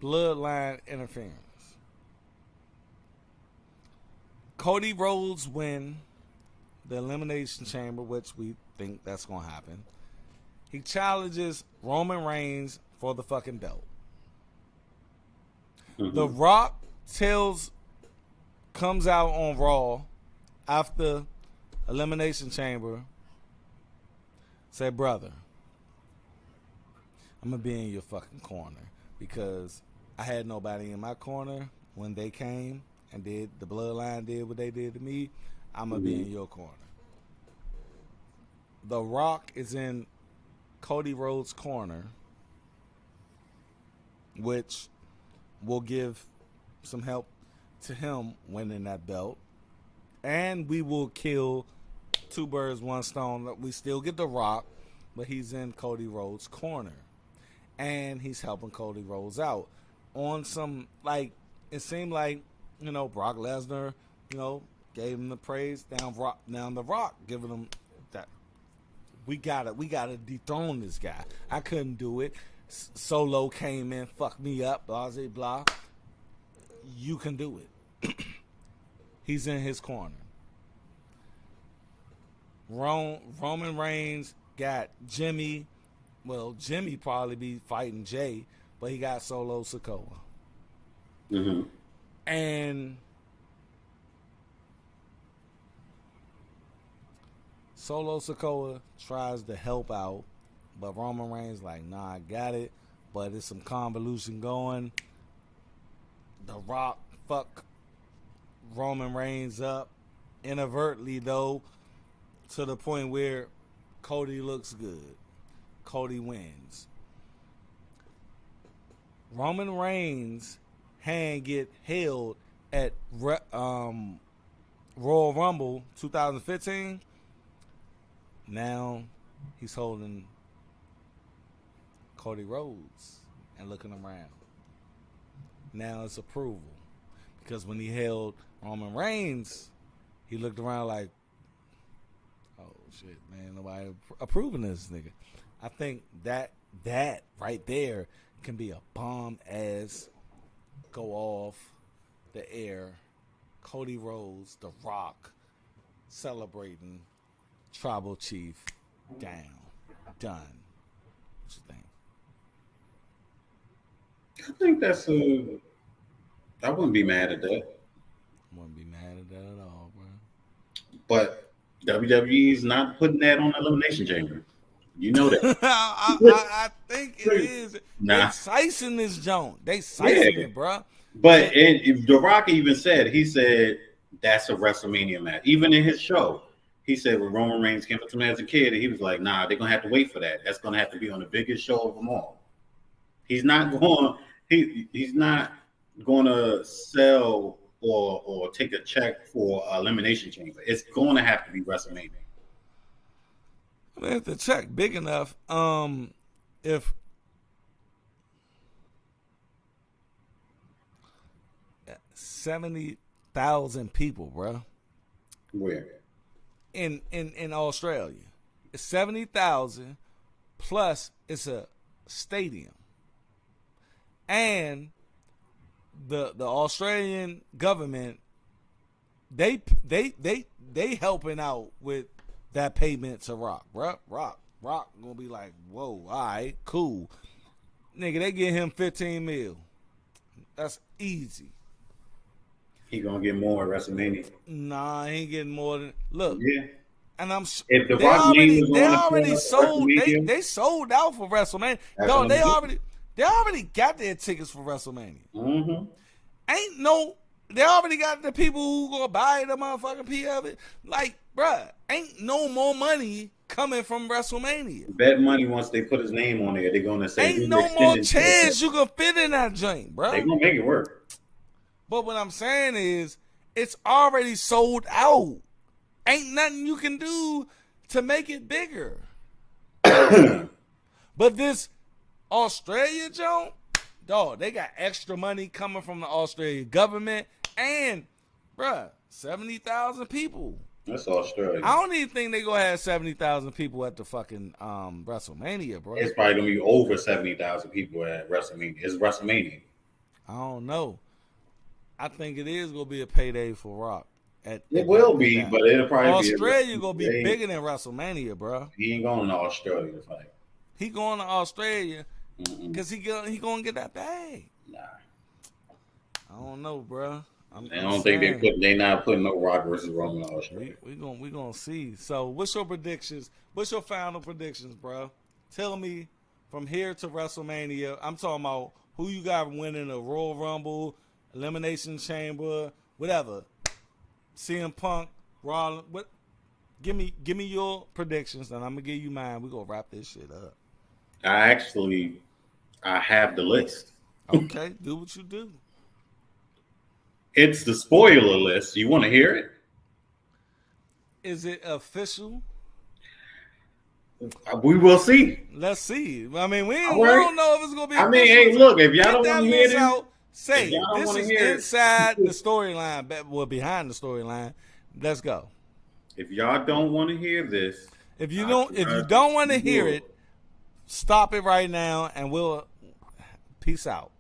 bloodline interference. Cody Rhodes win the Elimination Chamber, which we think that's going to happen. He challenges Roman Reigns for the fucking belt. Mm-hmm. The Rock comes out on Raw after Elimination Chamber, say, brother, I'm going to be in your fucking corner. because I had nobody in my corner when they came and did the bloodline did what they did to me. I'm gonna be in your corner. The Rock is in Cody Rhodes' corner, which will give some help to him winning that belt. And we will kill two birds, one stone. We still get The Rock, but he's in Cody Rhodes' corner. And he's helping Cody Rhodes out. On some, like, it seemed like, you know, Brock Lesnar, you know, gave him the praise. Down The Rock, giving him that. We gotta dethrone this guy. I couldn't do it. Solo came in, fucked me up, blah, blah, blah. You can do it. He's in his corner. Roman Reigns got Jimmy. Well, Jimmy probably be fighting Jay, but he got Solo Sikoa. Mm-hmm. And Solo Sikoa tries to help out, but Roman Reigns like, nah, I got it. But there's some convolution going. The Rock fuck Roman Reigns up inadvertently, though, to the point where Cody looks good. Cody wins. Roman Reigns' hand get held at Royal Rumble 2015. Now he's holding Cody Rhodes and looking around. Now it's approval. Because when he held Roman Reigns, he looked around like, oh shit, man, nobody approving this nigga. I think that right there can be a bomb ass go off the air. Cody Rhodes, The Rock, celebrating Tribal Chief down. Done. What you think? I think I wouldn't be mad at that. Wouldn't be mad at that at all, bro. But WWE's not putting that on Elimination Chamber. You know that. I think it is. Nah. They sicing this joint. They sicing it, bro. But if The Rock even said that's a WrestleMania match. Even in his show, he said when Roman Reigns came up to him as a kid, and he was like, nah, they're going to have to wait for that. That's going to have to be on the biggest show of them all. He's not going to sell or take a check for Elimination Chamber. It's going to have to be WrestleMania. I mean, if the check big enough, if 70,000 people, bro. Where? In Australia. It's 70,000 plus it's a stadium. And the Australian government, they helping out with that payment to Rock, bro. Rock gonna be like, whoa, all right, cool. Nigga, they get him 15 mil. That's easy. He gonna get more at WrestleMania. Nah, he ain't getting more than look. Yeah. And I'm if the they Rock already, was they on already the sold WrestleMania, they sold out for WrestleMania. That's No, what they I'm already got their tickets for WrestleMania. Mm-hmm. They already got the people who gonna buy the motherfucking P of it. Like, bruh, ain't no more money coming from WrestleMania. Bet money once they put his name on there, they're gonna say Ain't no more chance you can fit in that joint, bruh. They gonna make it work. But what I'm saying is, it's already sold out. Ain't nothing you can do to make it bigger. But this Australia joint, dog, they got extra money coming from the Australian government. And, bruh, 70,000 people. That's Australia. I don't even think they gonna have 70,000 people at the fucking WrestleMania, bro. It's probably gonna be over 70,000 people at WrestleMania. It's WrestleMania. I don't know. I think it is gonna be a payday for Rock. It will be, but it'll probably Australia gonna be bigger than WrestleMania, bro. He ain't going to Australia to fight. He going to Australia because he gonna get that bag. Nah. I don't know, bro. I don't think they not putting no Rock versus Roman in Australia. We gonna see. So, what's your predictions? What's your final predictions, bro? Tell me from here to WrestleMania. I'm talking about Who you got winning the Royal Rumble, Elimination Chamber, whatever? CM Punk, Rollins. What? Give me your predictions, and I'm gonna give you mine. We're gonna wrap this shit up. I have the list. Okay, do what you do. It's the spoiler list. You want to hear it? Is it official? We will see. Let's see. I mean, we All don't know if it's gonna be. I mean, official. hey, look, if y'all Get don't that want to hear mess this, out, say if y'all don't this wanna is hear it- inside the storyline. Well, behind the storyline. Let's go. if y'all don't want to hear this, If you don't want to hear it, stop it right now, and we'll peace out.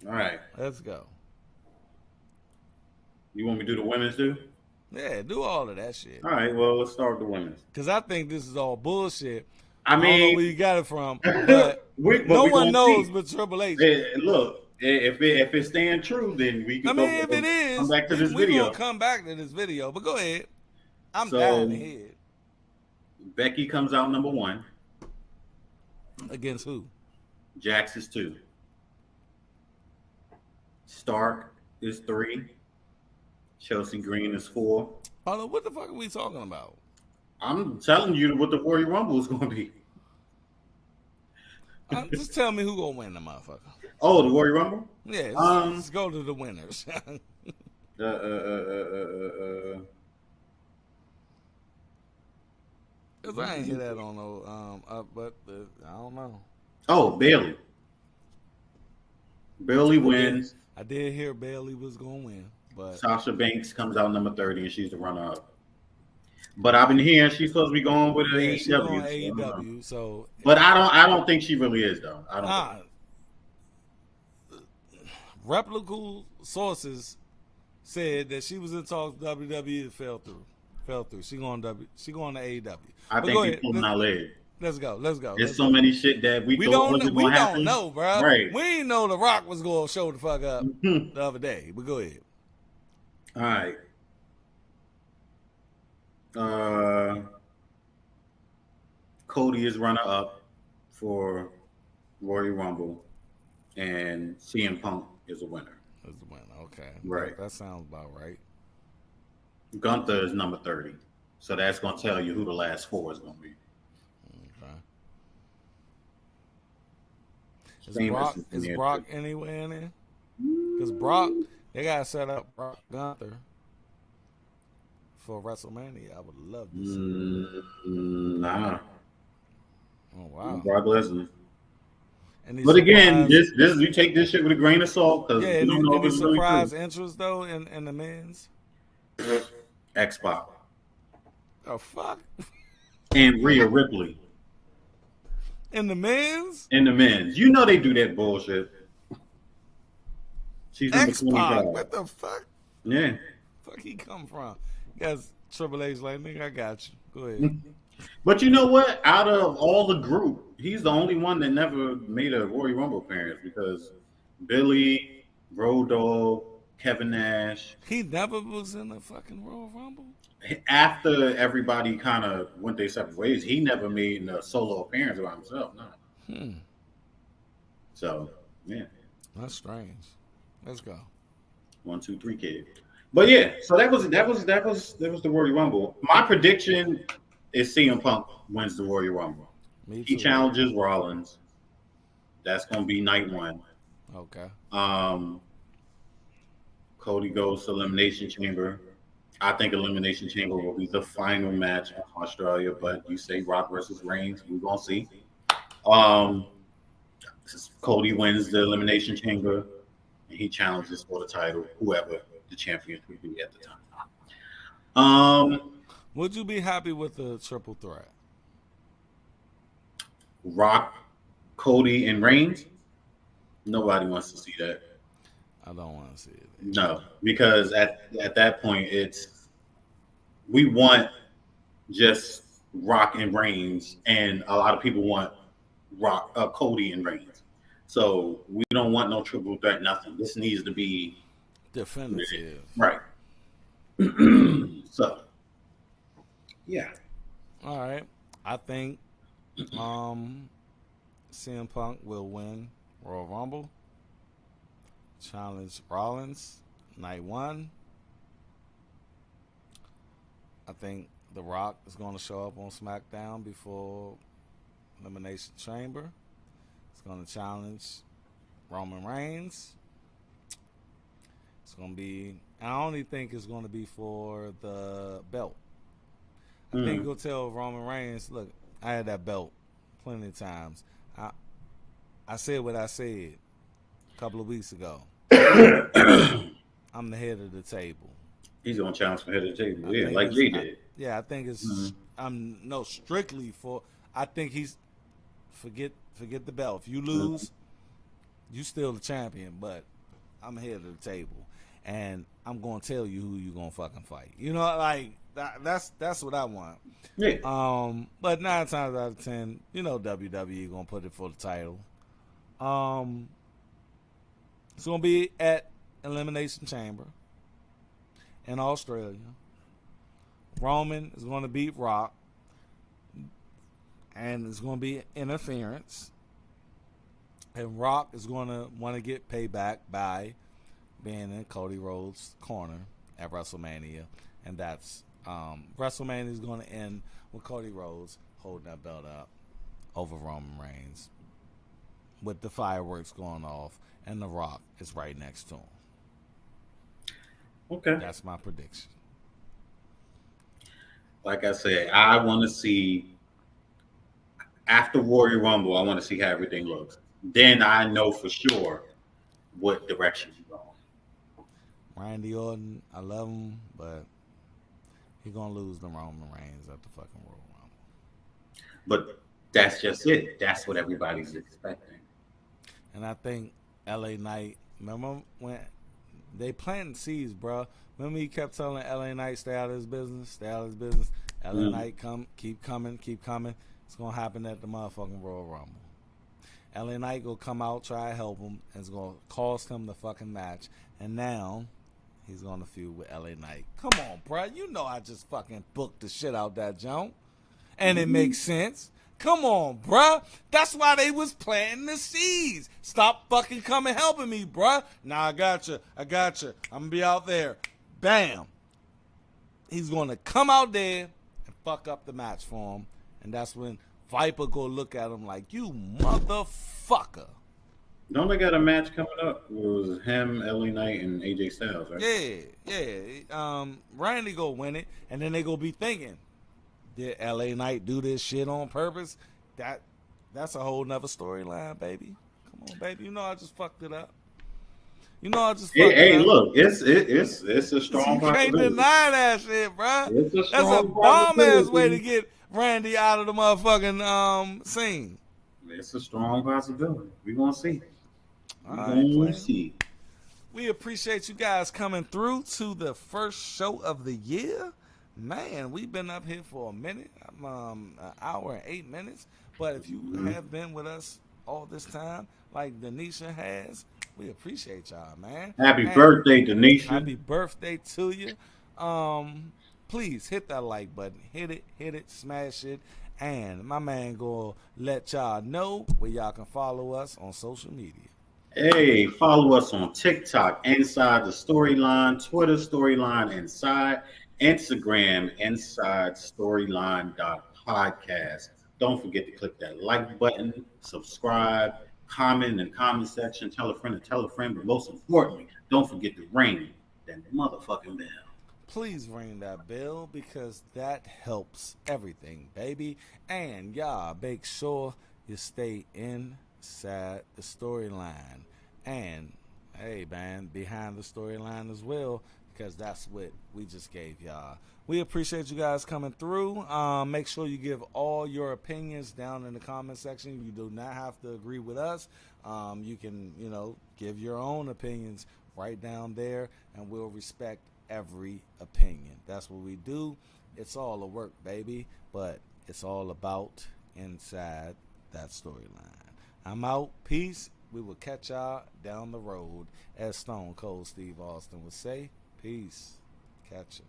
all right. Let's go. You want me to do the women's too? Yeah, do all of that shit. All right. Well, let's start with the women's. Because I think this is all bullshit. I I don't know mean, where you got it from, but no we one gonna knows see. but Triple H. Look, if it's staying true, then we can. I mean, if it is, come back to this we're video. gonna come back to this video. But go ahead. I'm So- dying to hear it. Becky comes out number 1. Against who? Jax is 2. Stark is 3. Chelsea Green is 4. Oh, what the fuck are we talking about? I'm telling you what the Royal Rumble is going to be. Just tell me who gonna win the motherfucker. Oh, the Royal Rumble? Yeah, let's go to the winners. Cause I ain't hear that on no but I don't know. Oh, Bailey. Bailey wins. I did hear Bailey was gonna win, but Sasha Banks comes out number 30, and she's the runner-up. But I've been hearing she's supposed to be going with yeah, she's going AEW. AEW. So, But I don't think she really is though. I don't. Think. Replicable sources said that she was in talks with WWE and fell through. She going to AEW. I But think go she's ahead. pulling our leg. Let's go. There's so many shit that we thought wasn't going to happen. We don't know, bro. Right. We didn't know The Rock was going to show the fuck up the other day. But go ahead. All right. Cody is runner up for Royal Rumble, and CM Punk is a winner. That's the winner. Okay. Right. That sounds about right. Gunther is number 30, so that's going to tell you who the last 4 is going to be. Okay. Is Brock anywhere in there? Because Brock, they got to set up Brock Gunther for WrestleMania. I would love to see. Nah. Oh, wow. Brock Lesnar. Any But again, surprise- this we take this shit with a grain of salt because yeah, we don't know if any it's really surprise true. interest, though, in the men's? X-Pac Oh, fuck. and Rhea Ripley In the men's? in the men's. You know they do that bullshit. She's number X-Pac. 25. What the fuck? Yeah. Fuck he come from? Guys, Triple H like, nigga, I got you. Go ahead. But you know what? Out of all the group, he's the only one that never made a Royal Rumble appearance because Billy, Road Dogg, Kevin Nash. He never was in the fucking Royal Rumble? After everybody kind of went their separate ways, he never made a solo appearance by himself. No. So, yeah. That's strange. Let's go. 1, 2, 3, kid. But yeah, so that was the Royal Rumble. My prediction is CM Punk wins the Royal Rumble. Me He too. challenges Rollins. That's gonna be night 1. Okay. Cody goes to Elimination Chamber. I think Elimination Chamber will be the final match in Australia, but you say Rock versus Reigns, we're gonna see. Cody wins the Elimination Chamber, and he challenges for the title, whoever the champion would be at the time. Would you be happy with the triple threat? Rock, Cody, and Reigns. Nobody wants to see that. I don't want to see it. No, because at that point, we want just Rock and Reigns, and a lot of people want Cody and Reigns. So we don't want no triple threat, nothing. This needs to be Definitive. right. So, yeah. All right. I think CM Punk will win Royal Rumble. Challenge Rollins, night 1. I think The Rock is going to show up on SmackDown before Elimination Chamber. It's going to challenge Roman Reigns. It's going to be, I only think it's going to be for the belt. I think he'll tell Roman Reigns, look, I had that belt plenty of times. I said what I said a couple of weeks ago. I'm the head of the table. He's gonna challenge for head of the table, yeah, like Jay did. I think it's strictly for. I think he's forget the belt. If you lose, you still the champion, but I'm head of the table, and I'm gonna tell you who you gonna fucking fight. You know, like that's what I want. Yeah. But 9 times out of 10, you know, WWE gonna put it for the title. It's gonna be at Elimination Chamber in Australia. Roman is going to beat Rock, and it's going to be interference. And Rock is going to want to get payback by being in Cody Rhodes' corner at WrestleMania, and that's WrestleMania is going to end with Cody Rhodes holding that belt up over Roman Reigns, with the fireworks going off, and The Rock is right next to him. Okay. That's my prediction. Like I said, I want to see after Royal Rumble. I want to see how everything looks. Then I know for sure what direction you're going. Randy Orton, I love him, but he's gonna lose the Roman Reigns at the fucking Royal Rumble. But that's just it. That's what everybody's expecting. And I think LA Knight. Remember when they planting seeds, bro? Remember he kept telling LA Knight, stay out of his business, stay out of his business. LA Knight keep coming. It's gonna happen at the motherfucking Royal Rumble. LA Knight gonna come out, try to help him, and it's gonna cost him the fucking match. And now he's gonna feud with LA Knight. Come on, bro. You know I just fucking booked the shit out that jump, and it makes sense. Come on, bruh. That's why they was planting the seeds. Stop fucking coming helping me, bruh. Nah, I got you. I'm going to be out there. Bam. He's going to come out there and fuck up the match for him. And that's when Viper go look at him like, you motherfucker. Don't they got a match coming up? It was him, LA Knight, and AJ Styles, right? Yeah. Randy go win it, and then they go be thinking, did LA Knight do this shit on purpose? That's a whole nother storyline, baby. Come on, baby. You know I just fucked it up. Hey, look, it's a strong You can't possibility. deny that shit, bro. It's a That's a strong bomb ass way to possibility. get Randy out of the motherfucking scene. It's a strong possibility. We're gonna see. All We're right, gonna player. see. We appreciate you guys coming through to the first show of the year. Man, we've been up here for a minute, an hour and 8 minutes. But if you have been with us all this time, like Denisha has, we appreciate y'all, man. Happy birthday, Denisha. Happy birthday to you. Please hit that like button. Hit it, smash it. And my man gonna let y'all know where y'all can follow us on social media. Hey, follow us on TikTok, Inside the Storyline, Twitter, Storyline Inside, Instagram, Inside Storyline.podcast. Don't forget to click that like button, subscribe, comment in the comment section, tell a friend, but most importantly, don't forget to ring that motherfucking bell. Please ring that bell because that helps everything, baby. And y'all make sure you stay inside the storyline. And hey, man, behind the storyline as well, because that's what we just gave y'all. We appreciate you guys coming through. Make sure you give all your opinions down in the comment section. You do not have to agree with us. You can, give your own opinions right down there, and we'll respect every opinion. That's what we do. It's all a work, baby, but it's all about inside that storyline. I'm out. Peace. We will catch y'all down the road, as Stone Cold Steve Austin would say. Peace. Catch ya.